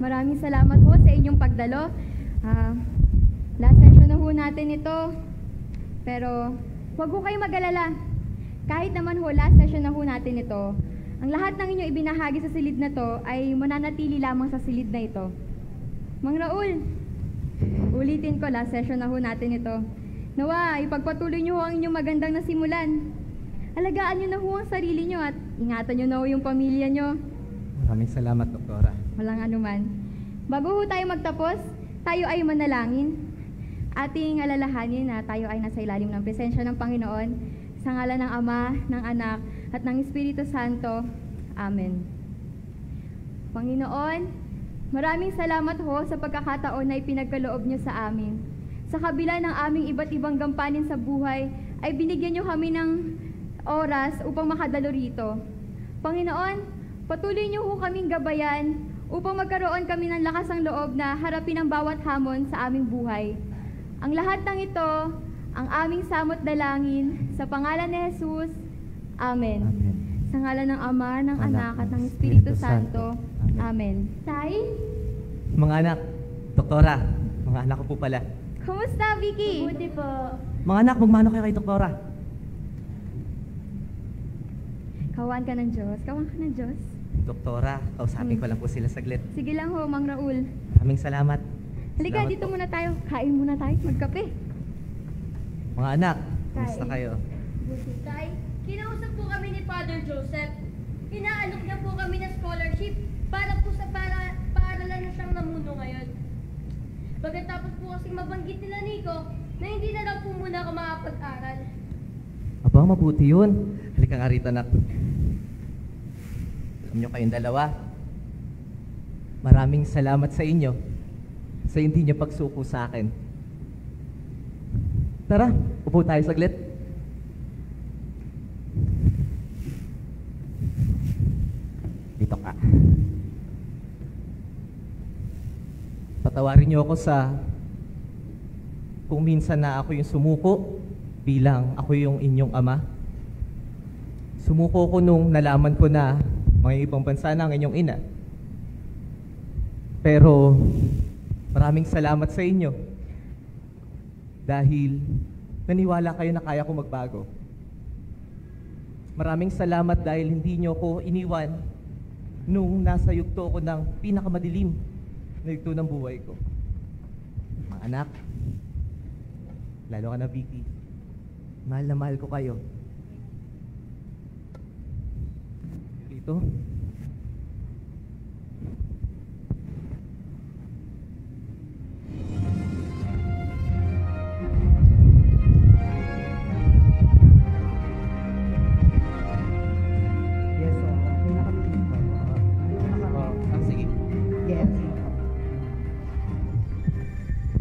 Speaker 12: Maraming salamat po sa inyong pagdalo. Last session na ho natin ito. Pero huwag ho kayong mag-alala. Kahit naman ho last session na ho natin ito, ang lahat ng inyong ibinahagi sa silid na to ay mananatili lamang sa silid na ito. Mang Raul, ulitin ko, last session na ho natin ito. Nawa, ipagpatuloy nyo ho ang inyong magandang nasimulan. Alagaan nyo na ho ang sarili nyo at ingatan nyo na ho yung pamilya nyo.
Speaker 6: Maraming salamat, Doktora.
Speaker 12: Walang anuman. Bago ho tayo magtapos, tayo ay manalangin. Ating alalahanin na tayo ay nasa ilalim ng presensya ng Panginoon sa ngalan ng Ama, ng Anak, at ng Espiritu Santo. Amen. Panginoon, maraming salamat ho sa pagkakataon na ipinagkaloob niyo sa amin. Sa kabila ng aming iba't ibang gampanin sa buhay, ay binigyan niyo kami ng oras upang makadalo rito. Panginoon, patuloy niyo ho kaming gabayan upang magkaroon kami ng lakas ng loob na harapin ang bawat hamon sa aming buhay. Ang lahat ng ito, ang aming samot dalangin, sa pangalan ni Jesus. Amen.
Speaker 6: Amen.
Speaker 12: Sa ngalan ng Ama, ng Anak, at ng Espiritu Santo. Amen. Tay?
Speaker 13: Mga anak, Doktora, mga anak ko po pala.
Speaker 12: Kumusta, Vicky?
Speaker 8: Mabuti po.
Speaker 13: Mga anak, magmano kayo kay Doktora?
Speaker 12: Kawan ka ng Diyos. Kawan ka ng Diyos.
Speaker 13: Doktora, kausapin ko lang po sila saglit.
Speaker 12: Sige lang ho, Mang Raul.
Speaker 13: Maraming salamat.
Speaker 12: Halika,
Speaker 13: Salamat
Speaker 12: dito
Speaker 13: po.
Speaker 12: muna tayo. Kain muna tayo. Magkape.
Speaker 13: Mga anak, kumusta kayo?
Speaker 8: Tay, kinausap po kami ni Father Joseph. Inaalok niya po kami ng scholarship para po sa paaralan na siyang namuno ngayon. Pagkatapos po kasi mabanggit nila Nico na hindi na daw po muna ako makapag-aral.
Speaker 13: Aba, mabuti yun. Halika nga rito, anak. Alam nyo kayong dalawa, maraming salamat sa inyo sa hindi nyo pagsuko sa akin. Tara, upo tayo saglit. Dito ka. Patawarin niyo ako sa kung minsan na ako yung sumuko bilang ako yung inyong ama. Sumuko ko nung nalaman ko na mga ibang bansa na ang inyong ina. Pero maraming salamat sa inyo dahil naniwala kayo na kaya ko magbago. Maraming salamat dahil hindi niyo ko iniwan nung nasa yugto ko ng pinakamadilim na yugto ng buhay ko. Mga anak, lalo ka na, Vicky, mahal na mahal ko kayo. Dito.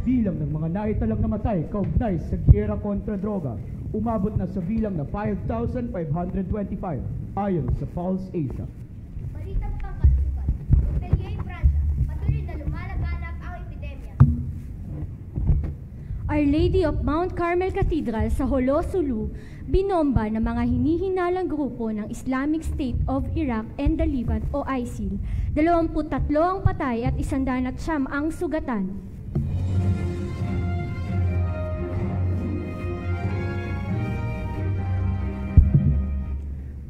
Speaker 11: Bilang ng mga naitalang namatay kaugnay sa giyera kontra droga, umabot na sa bilang na 5,525 ayon sa Pulse Asia.
Speaker 8: Balitang pangkalusugan. Montpellier, Pransya. Patuloy na lumalaganap ang epidemya.
Speaker 9: Our Lady of Mount Carmel Cathedral sa Jolo, Sulu, binomba ng mga hinihinalang grupo ng Islamic State of Iraq and the Levant o ISIL. 23 ang patay at 109 ang sugatan.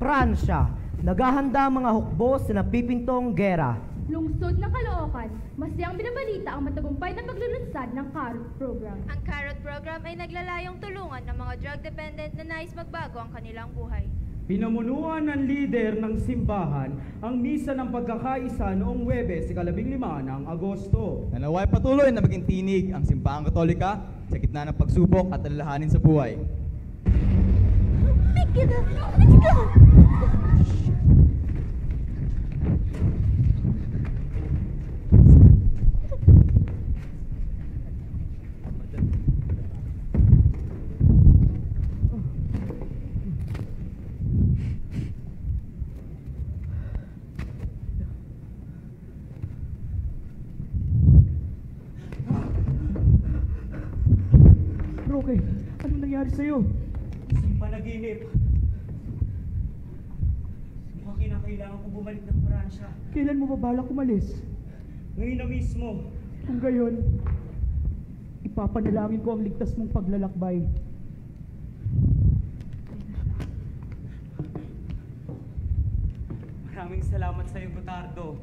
Speaker 3: Pransya, naghahanda ang mga hukbo sa napipintong gera.
Speaker 7: Lungsod ng Caloocan, masyang binabalita ang matagumpay na paglulunsad ng Carrot Program.
Speaker 4: Ang Carrot Program ay naglalayong tulungan ng mga drug-dependent na nais magbago ang kanilang buhay.
Speaker 10: Pinamunuan ng lider ng simbahan ang misa ng pagkakaisa noong Huwebes, 15 ng Agosto.
Speaker 6: Nanaway patuloy na maging tinig ang Simbahang Katolika sa gitna ng pagsubok at alalahanin sa buhay.
Speaker 8: Let's go!
Speaker 11: Roque, anong nangyari nangyari sa'yo?
Speaker 10: Isang panaginip. Mukhang kinakailangan ko bumalik ng Pransya.
Speaker 11: Kailan mo ba balak umalis?
Speaker 10: Ngayon na mismo.
Speaker 11: Kung gayon, ipapanalangin ko ang ligtas mong paglalakbay.
Speaker 10: Maraming salamat sa iyo, Gotardo.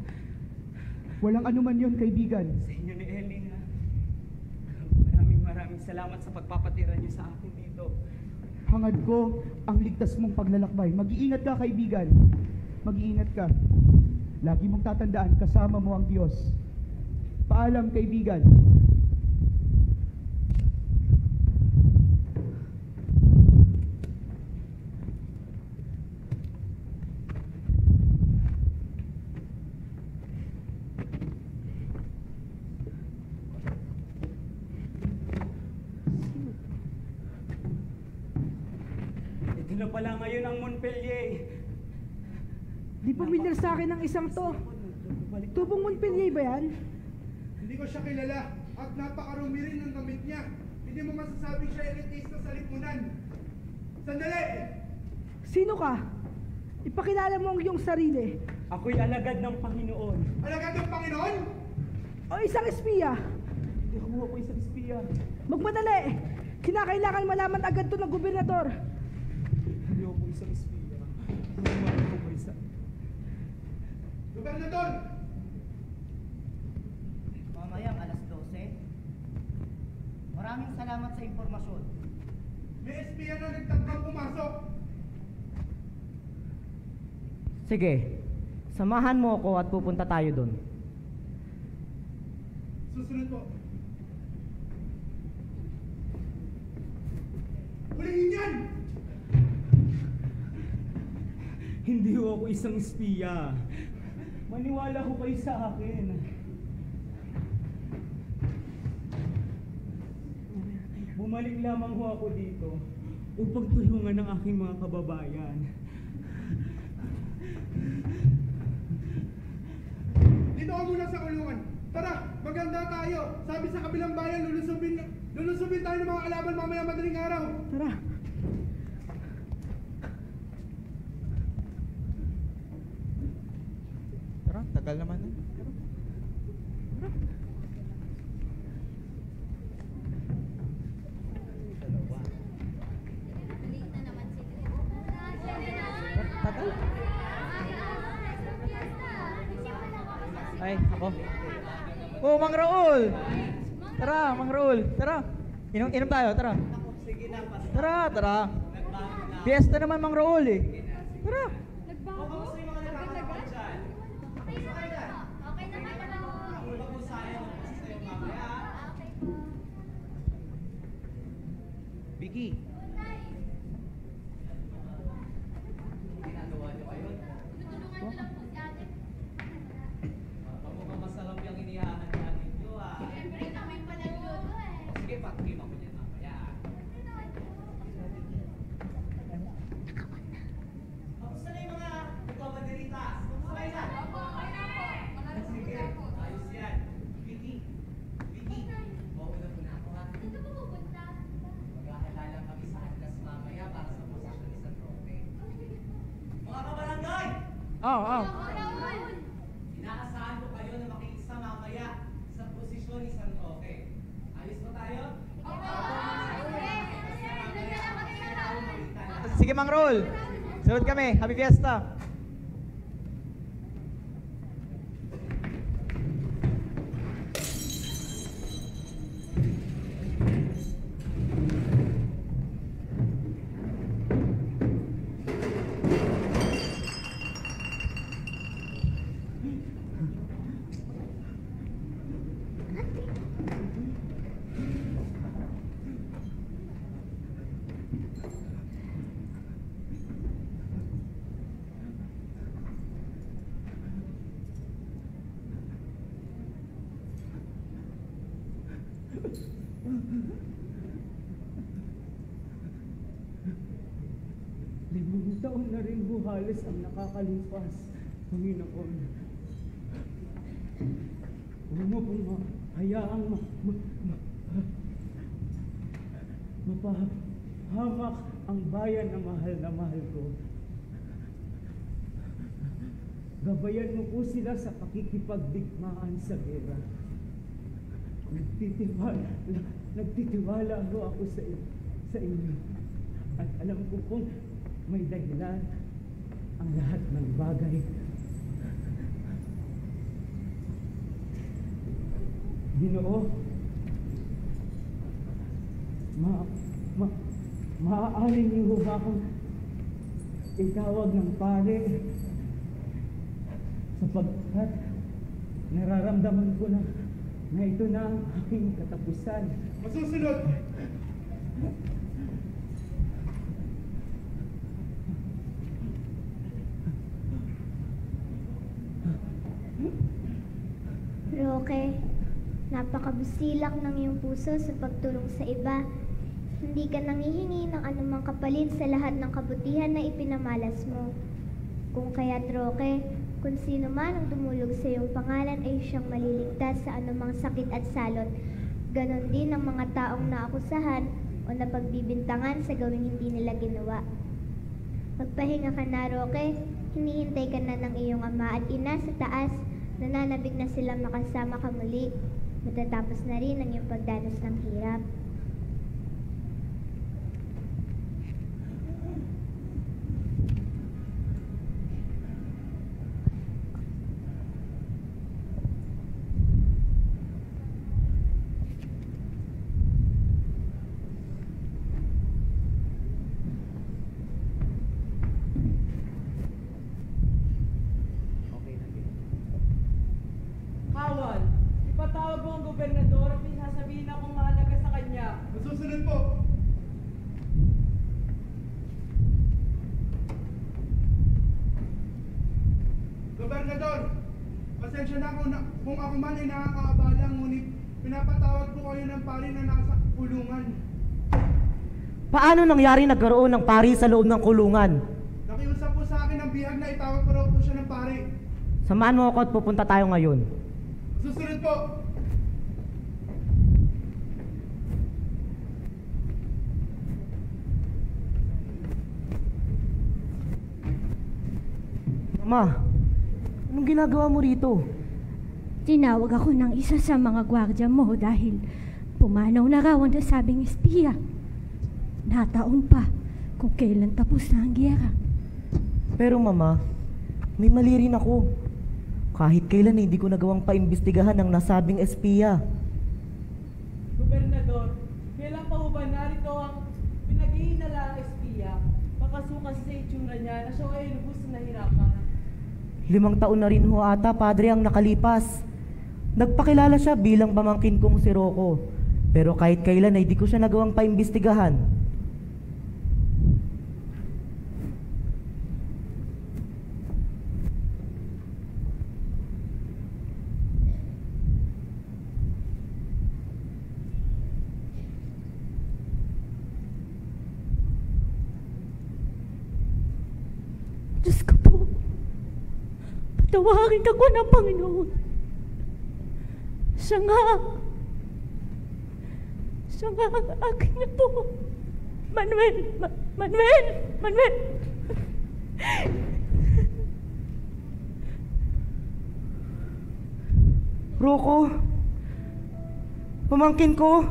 Speaker 11: Walang anuman yon, kaibigan.
Speaker 10: Sa inyo ni Ellie na. Maraming salamat sa pagpapatira niyo sa akin dito.
Speaker 11: Hangad ko ang ligtas mong paglalakbay. Mag-iingat ka, kaibigan. Mag-iingat ka. Lagi mong tatandaan, kasama mo ang Diyos. Paalam, kaibigan.
Speaker 10: Ito na pala ngayon ang Montpellier.
Speaker 14: Di pamilyar sa akin ang isang to. Tubong Montpellier ba yan?
Speaker 15: Hindi ko siya kilala at napakarumi rin ng gamit niya. Hindi mo masasabing siya elitista sa lipunan. Sandali!
Speaker 14: Sino ka? Ipakilala mo ang iyong sarili.
Speaker 10: Ako'y alagad ng Panginoon.
Speaker 15: Alagad ng Panginoon?
Speaker 14: O isang espiya?
Speaker 10: Hindi ako isang espiya.
Speaker 14: Magmadali! Kinakailangan malaman agad to ng gobernador.
Speaker 10: Hindi ako isang espiya. Hindi ako isang...
Speaker 15: Gobernador!
Speaker 3: Mamayang alas 12. Maraming salamat sa impormasyon.
Speaker 15: May espiya na nagtangkang pumasok.
Speaker 3: Sige, samahan mo ako at pupunta tayo doon.
Speaker 15: Susunod po. Hulihin yan!
Speaker 10: Hindi ako isang espiya. Maniwala ko kayo sa akin. Bumalik lamang ho ako dito upang tulungan ang aking mga kababayan.
Speaker 15: Dito ka muna sa kulungan. Tara, maganda tayo. Sabi sa kabilang bayan, lulusubin tayo ng mga kalaban mamaya madaling araw.
Speaker 14: Tara.
Speaker 6: Tara, tagal naman eh. Ay, ako. Oh, Mang Raul! Tara, Mang Raul. Tara. Inom tayo, tara. Tara. Fiesta naman, Mang Raul eh. Tara. Vicky. Ginagawa niyo kayo? Tutulungan ko lang po si ate. Mukhang masarap yung inihahan natin nyo ah. Siyempre kami pala yun. Sige, patigim ako niyan mamaya. Kamusta na yung mga nagpapaderitas? Kamusta kayo na? Sige, ayos yan. Vicky, mauna muna ako ha. Dito po pupunta. Magkakalala kami sa Atlas mamaya para sa posisyon ni San Roque. Mga kabarangay! Oo. Inaasahan ko kayo na makikisa mamaya sa posisyon ni San Roque. Ayos ba tayo? Sige, Mang Rol. Sunod kami. Happy Fiesta.
Speaker 10: Limang taon na rin halos ang nakakalipas, Panginoon. Huwag mo pong hayaang hamak ang bayan na mahal ko. Gabayan mo po sila sa pakikipagdigmaan sa gera. Nagtitiwala ako sa inyo. At alam ko kung may dahilan ang lahat ng bagay. Ginoo, maaaring niyo ba akong itawag ng pare sapagkat nararamdaman ko na ito na ang aking katapusan.
Speaker 15: Masusunod!
Speaker 8: Roque, napakabusilak ng iyong puso sa pagtulong sa iba. Hindi ka nanghihingi ng anumang kapalit sa lahat ng kabutihan na ipinamalas mo. Kung kaya't Roque, kung sino man ang dumulog sa iyong pangalan ay siyang maliligtas sa anumang sakit at salot. Ganon din ang mga taong naakusahan o napagbibintangan sa gawing hindi nila ginawa. Magpahinga ka na, Roque. Hinihintay ka na ng iyong ama at ina sa taas. Nananabik na sila makasama ka muli. Matatapos na rin ang iyong pagdanas ng hirap.
Speaker 10: Kawal, ipatawag mo ang gobernador at may sasabihin akong mahalaga sa kanya.
Speaker 15: Masusunod po! Gobernador, pasensya na kung ako man ay nakakaabala, ngunit pinapatawag po kayo ng pari na nasa kulungan.
Speaker 3: Paano nangyari nagkaroon ng pari sa loob ng kulungan?
Speaker 15: Nakiusap po sa akin ng bihag na itawag ko raw po siya ng pari.
Speaker 3: Samahan mo ako at pupunta tayo ngayon.
Speaker 15: Susunod po!
Speaker 3: Mama, anong ginagawa mo rito?
Speaker 9: Tinawag ako ng isa sa mga gwardya mo dahil pumanaw na raw ang nasabing espiya. Nataon pa kung kailan tapos na ang giyera.
Speaker 3: Pero mama, may mali rin ako. Kahit kailan hindi ko nagawang paimbestigahan ang nasabing espiya.
Speaker 10: Gobernador, kailan pa ba narito ang pinag-iinala espiya? Makasukas sa itsura niya na siya ay lubos na nahirapan.
Speaker 3: 5 taon na rin ho ata, padre, ang nakalipas. Nagpakilala siya bilang pamangkin kong si Rocco. Pero kahit kailan ay di ko siya nagawang paimbestigahan.
Speaker 9: Diyos ko po, patawarin ako ng Panginoon. Siya nga ang aking na po. Manuel!
Speaker 3: Rocco, pamangkin ko.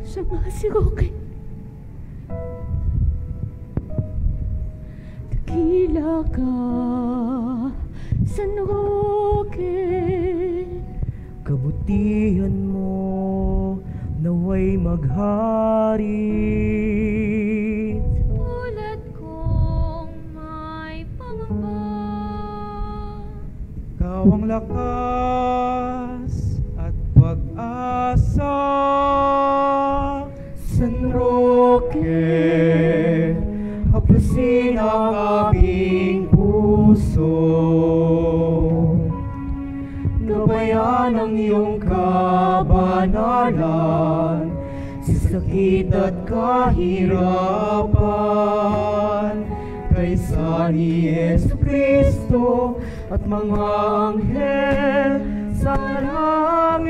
Speaker 9: Siya nga si Roque. Dakila ka, San Roque.
Speaker 3: Kabutihan mo naway maghari.
Speaker 7: Tulad kong may pangamba.
Speaker 6: Ikaw ang lakas at pag-asa.
Speaker 3: San Roque, hapusin ang aming puso. Gabayan ang iyong kabanalan sa sakit at kahirapan. Kaysa ni Jesucristo at mga anghel sa langit.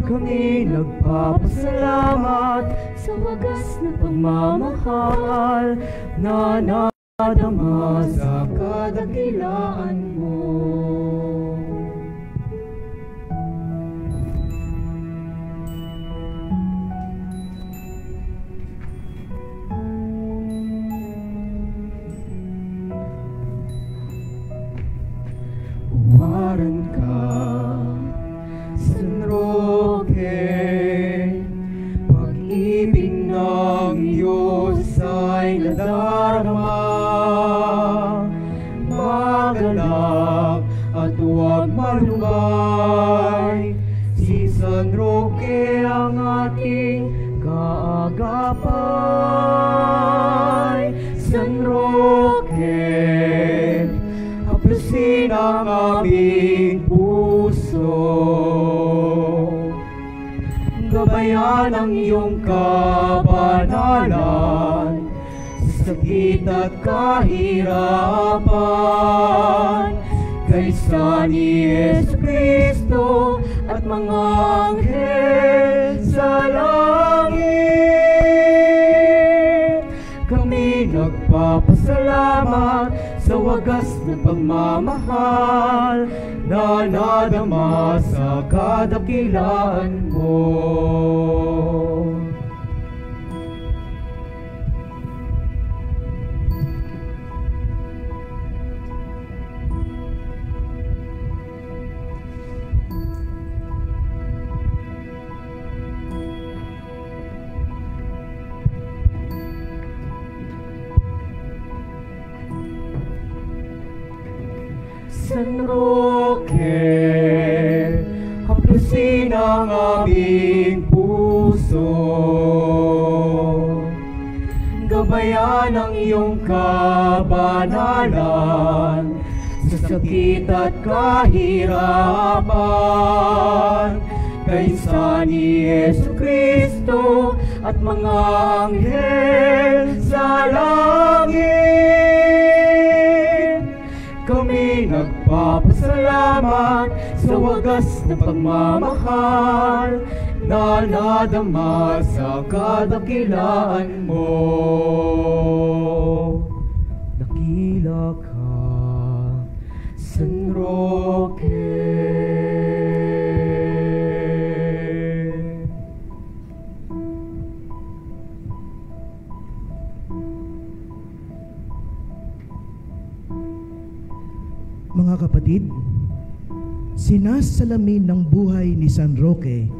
Speaker 16: Kami nagpapasalamat sa wagas na pagmamahal na nadama sa kadakilaan mo. Umaran ka, San Roque, pag-ibig ng Diyos ay nadarama. Magalak at huwag malumay, si San Roque ang ating kaagapay. San Roque, haplusin ang aming puso, gabayan ang iyong kabanalan sa sakit at kahirapan. Kaysa ni Jesucristo at mga anghel sa langit, kami nagpapasalamat sa wagas ng pagmamahal na nadama sa kadakilaan mo. San Roque, haplusin ang aming puso, gabayan ang iyong kabanalan sa sakit at kahirapan. Kaysa ni Jesucristo at mga anghel sa langit, kami nagpapasalamat sa wagas na pagmamahal na nadama sa kadakilaan mo. Dakila ka, San Roque.
Speaker 11: Mga kapatid, sinasalamin ng buhay ni San Roque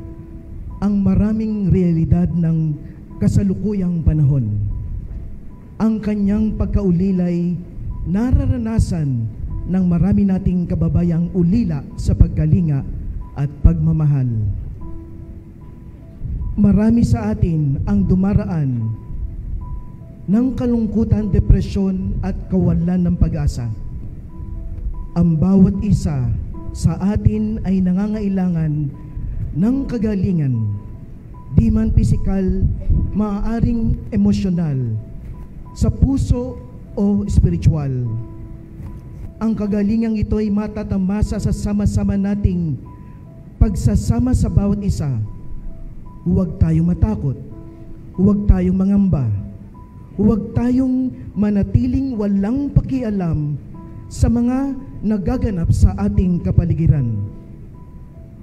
Speaker 11: ang maraming realidad ng kasalukuyang panahon. Ang kanyang pagkaulilay nararanasan ng marami nating kababayang ulila sa pagkalinga at pagmamahal. Marami sa atin ang dumaraan ng kalungkutan, depresyon at kawalan ng pag-asa. Ang bawat isa sa atin ay nangangailangan ng kagalingan, di man pisikal, maaaring emosyonal, sa puso o spiritual. Ang kagalingang ito ay matatamasa sa sama-sama nating pagsasama sa bawat isa. Huwag tayong matakot, huwag tayong mangamba, huwag tayong manatiling walang pakialam sa mga nagaganap sa ating kapaligiran.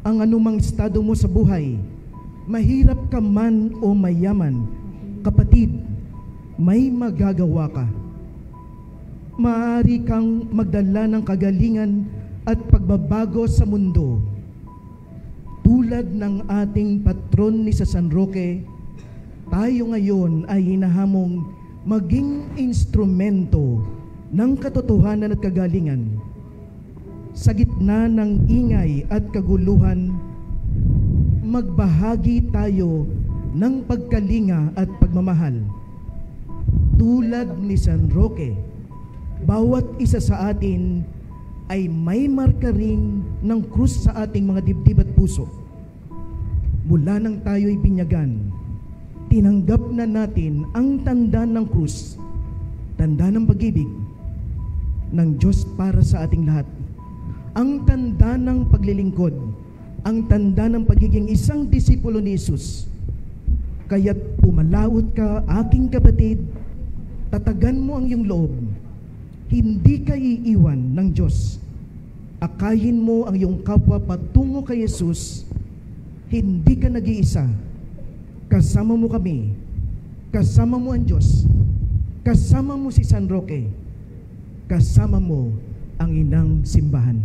Speaker 11: Ang anumang estado mo sa buhay, mahirap ka man o mayaman, kapatid, may magagawa ka. Maaari kang magdala ng kagalingan at pagbabago sa mundo. Tulad ng ating patron ni San Roque, tayo ngayon ay hinahamong maging instrumento ng katotohanan at kagalingan. Sa gitna ng ingay at kaguluhan, magbahagi tayo ng pagkalinga at pagmamahal. Tulad ni San Roque, bawat isa sa atin ay may marka rin ng krus sa ating mga dibdib at puso. Mula nang tayo'y binyagan, tinanggap na natin ang tanda ng krus, tanda ng pag-ibig ng Diyos para sa ating lahat, ang tanda ng paglilingkod,
Speaker 17: ang tanda ng pagiging isang disipulo ni Jesus. Kaya't pumalaot ka, aking kapatid, tatagan mo ang iyong loob. Hindi ka iiwan ng Diyos. Akayin mo ang iyong kapwa patungo kay Jesus. Hindi ka nag-iisa. Kasama mo kami. Kasama mo ang Diyos. Kasama mo si San Roque. Kasama mo ang inang simbahan.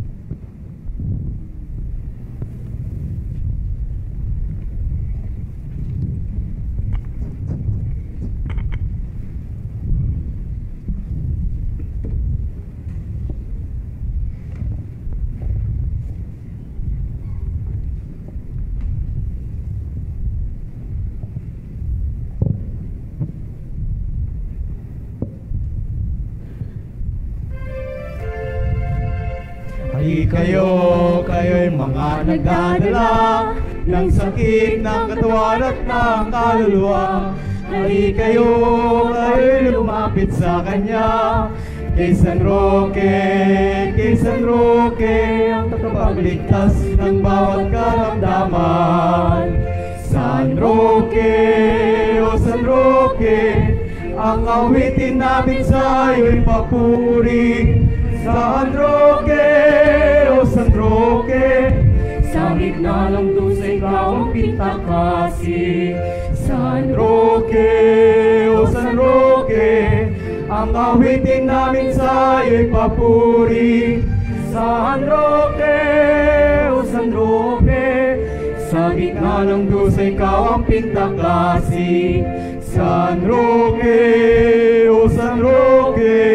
Speaker 16: Di kayo'y mga nagdadala ng sakit ng katawan at ng kaluluwa. Di kayo'y lumapit sa Kanya. Kay San Roque, ang tagapagligtas ng bawat karamdaman. San Roque, o San Roque, ang awitin namin sa'yo'y papuri. San Roque, o San Roque, sa gitna ng dusa ikaw ang pintakasi. San Roque, o San Roque, ang awitin namin sa'yo'y papuri. San Roque, o San Roque, sa gitna ng dusa ikaw ang pintakasi. San Roque, o San Roque,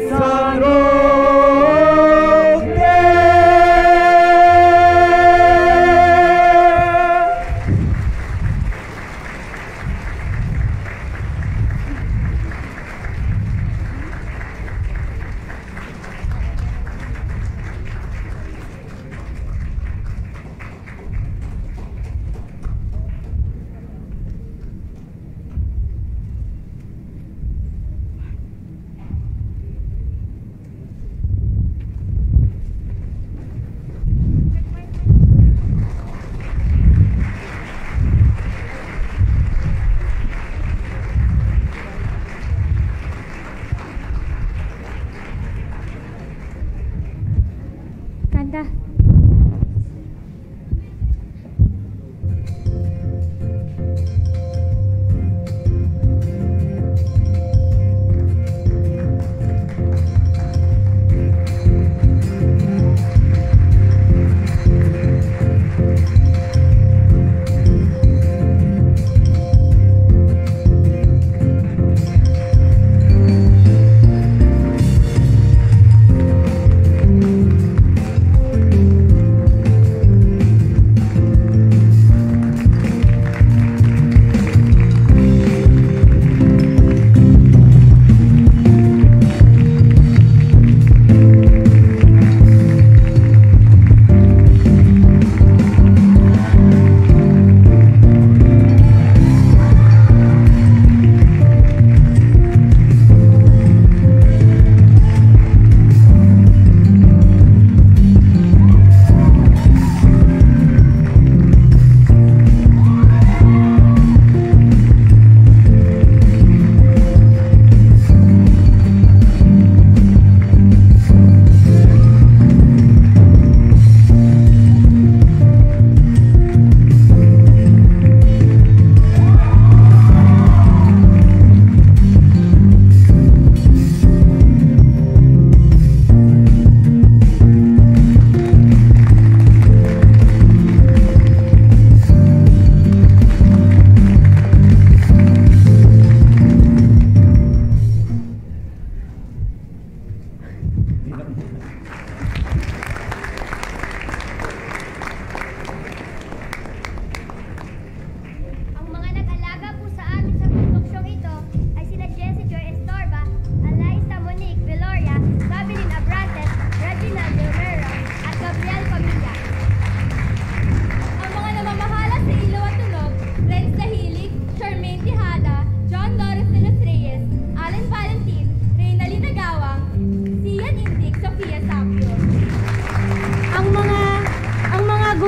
Speaker 16: San Roque.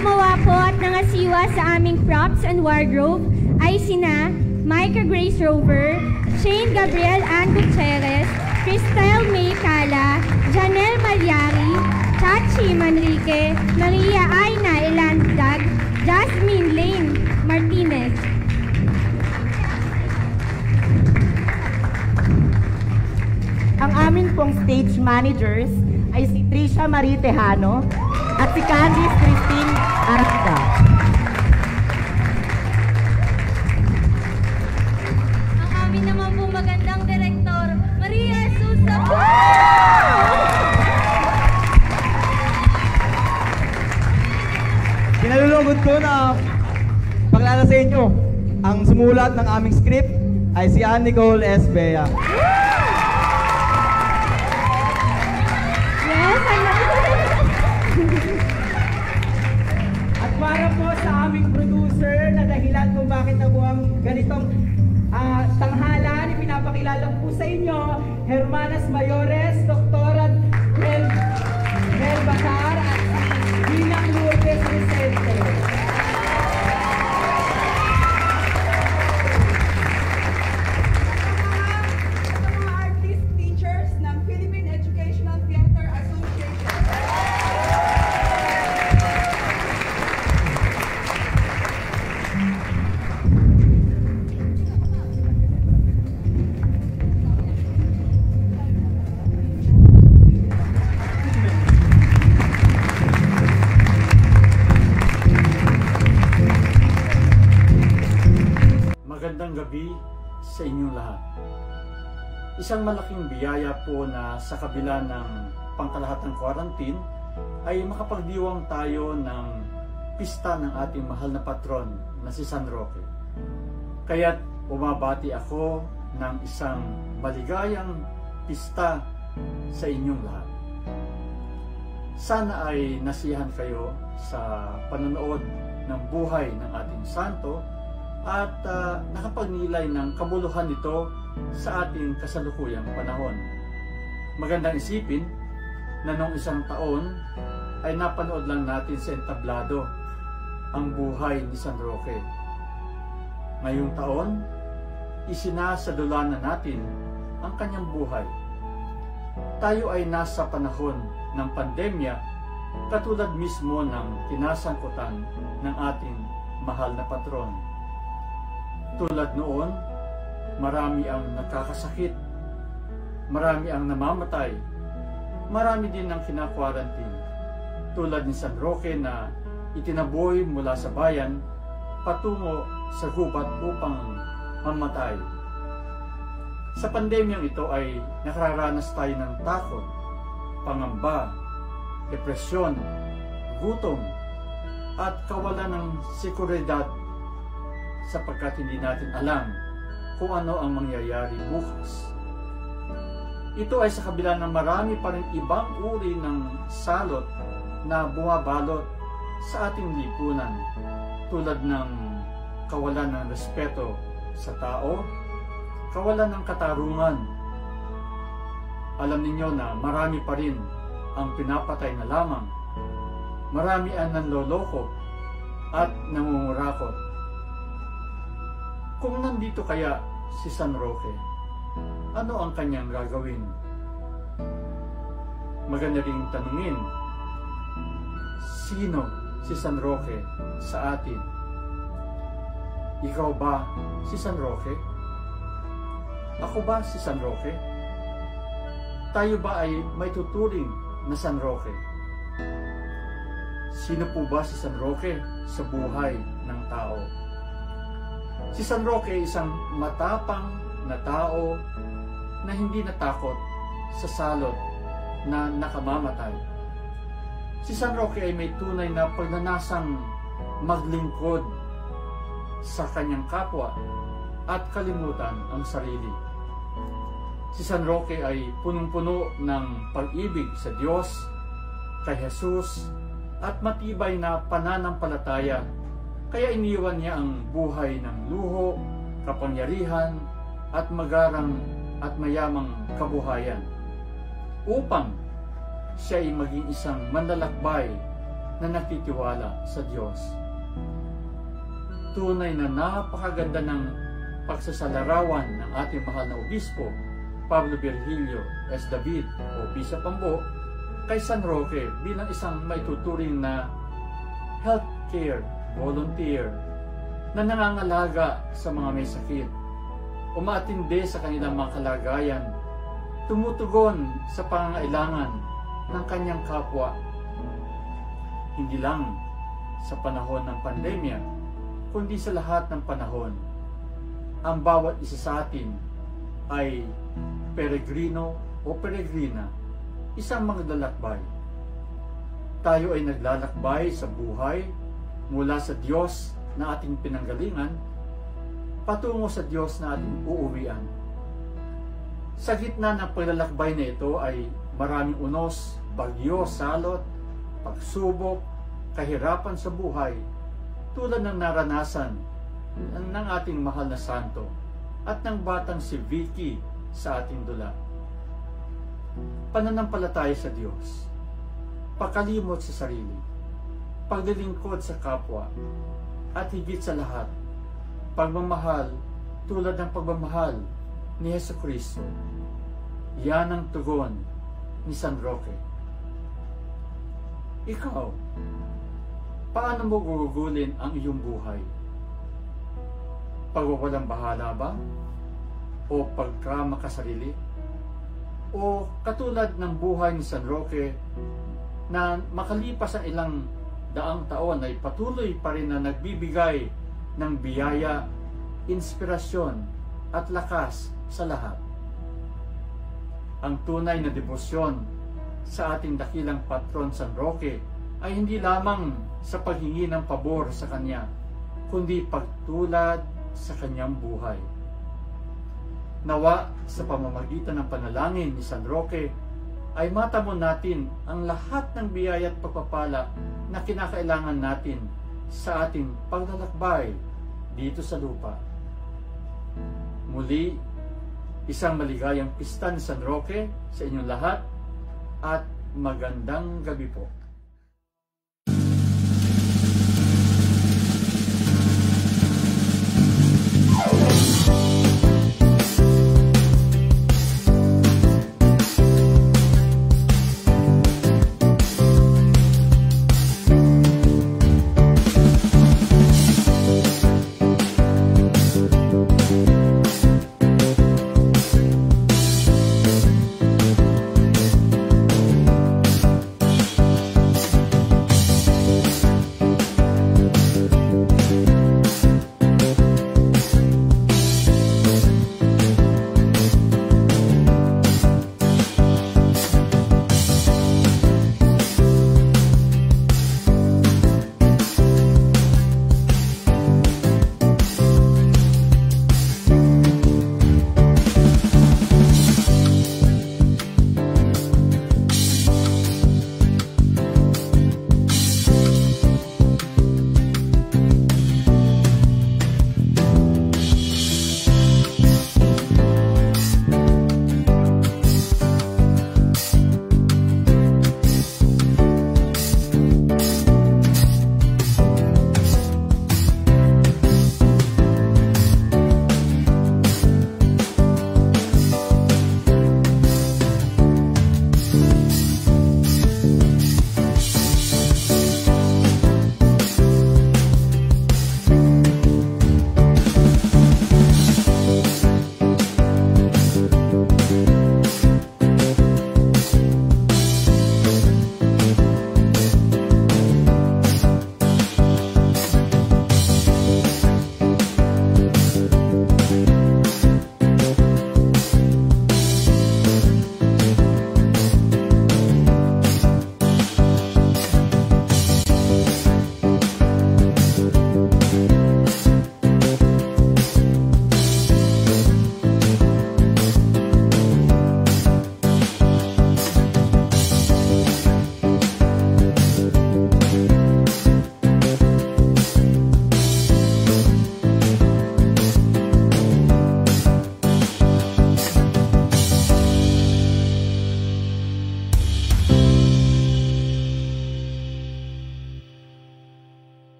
Speaker 9: gumawa po at nangasiwa sa aming props and wardrobe ay sina Micah Grace Rover, Shane Gabriel Ann Gutierrez, Cristel May Cala, Janelle Malyari, Chachi Manrique, Maria Aina Elandag, Jasmine Lane Martinez.
Speaker 3: Ang amin pong stage managers ay si Trisha Marie Tejano at si Candice Christine Aranda.
Speaker 7: Ang amin naman po magandang direktor, Maria Susa.
Speaker 6: Kinalulungkot ko na paglala sa inyo, ang sumulat ng aming script ay si Ann Nicole S. Bea.
Speaker 10: At para po sa aming producer na dahilan kung bakit nabuang ganitong tanghalan, ipinapakilala po sa inyo, Hermanas Mayores, Dr. Hel Batar at Ginang Lourdes Vicente.
Speaker 18: Magandang gabi sa inyong lahat. Isang malaking biyaya po na sa kabila ng pangkalahatang quarantine ay makapagdiwang tayo ng pista ng ating mahal na patron na si San Roque. Kaya't bumabati ako ng isang maligayang pista sa inyong lahat. Sana ay nasiyahan kayo sa panonood ng buhay ng ating santo at nakapagnilay ng kabuluhan nito sa ating kasalukuyang panahon. Magandang isipin na noong isang taon ay napanood lang natin sa entablado ang buhay ni San Roque. Ngayong taon, isinasadula na natin ang kanyang buhay. Tayo ay nasa panahon ng pandemya, katulad mismo ng kinasangkutan ng ating mahal na patron. Tulad noon, marami ang nakakasakit, marami ang namamatay, marami din ang kinakwarantine. Tulad ni San Roque na itinaboy mula sa bayan patungo sa gubat upang mamatay. Sa pandemyang ito ay nakararanas tayo ng takot, pangamba, depresyon, gutom, at kawalan ng seguridad sapagkat hindi natin alam kung ano ang mangyayari bukas. Ito ay sa kabila ng marami pa rin ibang uri ng salot na bumabalot sa ating lipunan, tulad ng kawalan ng respeto sa tao, kawalan ng katarungan. Alam ninyo na marami pa rin ang pinapatay na lamang, marami ang nanloloko at nangungurakot. Kung nandito kaya si San Roque, ano ang kanyang gagawin? Maganda ring tanungin, sino si San Roque sa atin? Ikaw ba si San Roque? Ako ba si San Roque? Tayo ba ay may tuturing na San Roque? Sino po ba si San Roque sa buhay ng tao? Si San Roque ay isang matapang na tao na hindi natakot sa salot na nakamamatay. Si San Roque ay may tunay na pagnanasang maglingkod sa kanyang kapwa at kalimutan ang sarili. Si San Roque ay punong-puno ng pag-ibig sa Diyos, kay Jesus, at matibay na pananampalataya. Kaya iniwan niya ang buhay ng luho, kapangyarihan, at magarang at mayamang kabuhayan upang siya ay maging isang manlalakbay na nagtitiwala sa Diyos. Tunay na napakaganda ng pagsasalarawan ng ating mahal na obispo, Pablo Virgilio S. David o Bishop Ambo, kay San Roque bilang isang maituturing na healthcare volunteer na nangangalaga sa mga may sakit, umaatindi sa kanilang mga kalagayan, tumutugon sa pangangailangan ng kanyang kapwa. Hindi lang sa panahon ng pandemya, kundi sa lahat ng panahon. Ang bawat isa sa atin ay peregrino o peregrina, isang maglalakbay. Tayo ay naglalakbay sa buhay mula sa Diyos na ating pinanggalingan patungo sa Diyos na ating uuwian. Sa gitna ng paglalakbay na ito ay maraming unos, bagyo, salot, pagsubok, kahirapan sa buhay, tulad ng naranasan ng ating mahal na santo at ng batang si Vicky sa ating dula. Pananampalataya sa Diyos, pagkalimot sa sarili, paglilingkod sa kapwa, at higit sa lahat, pagmamahal tulad ng pagmamahal ni Jesucristo. Yan ang tugon ni San Roque. Ikaw, paano mo gugugulin ang iyong buhay? Pagwawalang bahala ba? O pagkamakasarili? O katulad ng buhay ni San Roque na makalipas ang ilang daang taon ay patuloy pa rin na nagbibigay ng biyaya, inspirasyon at lakas sa lahat. Ang tunay na debosyon sa ating dakilang patron San Roque ay hindi lamang sa paghingi ng pabor sa kanya, kundi pagtulad sa kanyang buhay. Nawa sa pamamagitan ng panalangin ni San Roque ay matamo natin ang lahat ng biyaya at pagpapala na kinakailangan natin sa ating paglalakbay dito sa lupa. Muli, isang maligayang pista ni San Roque sa inyong lahat at magandang gabi po.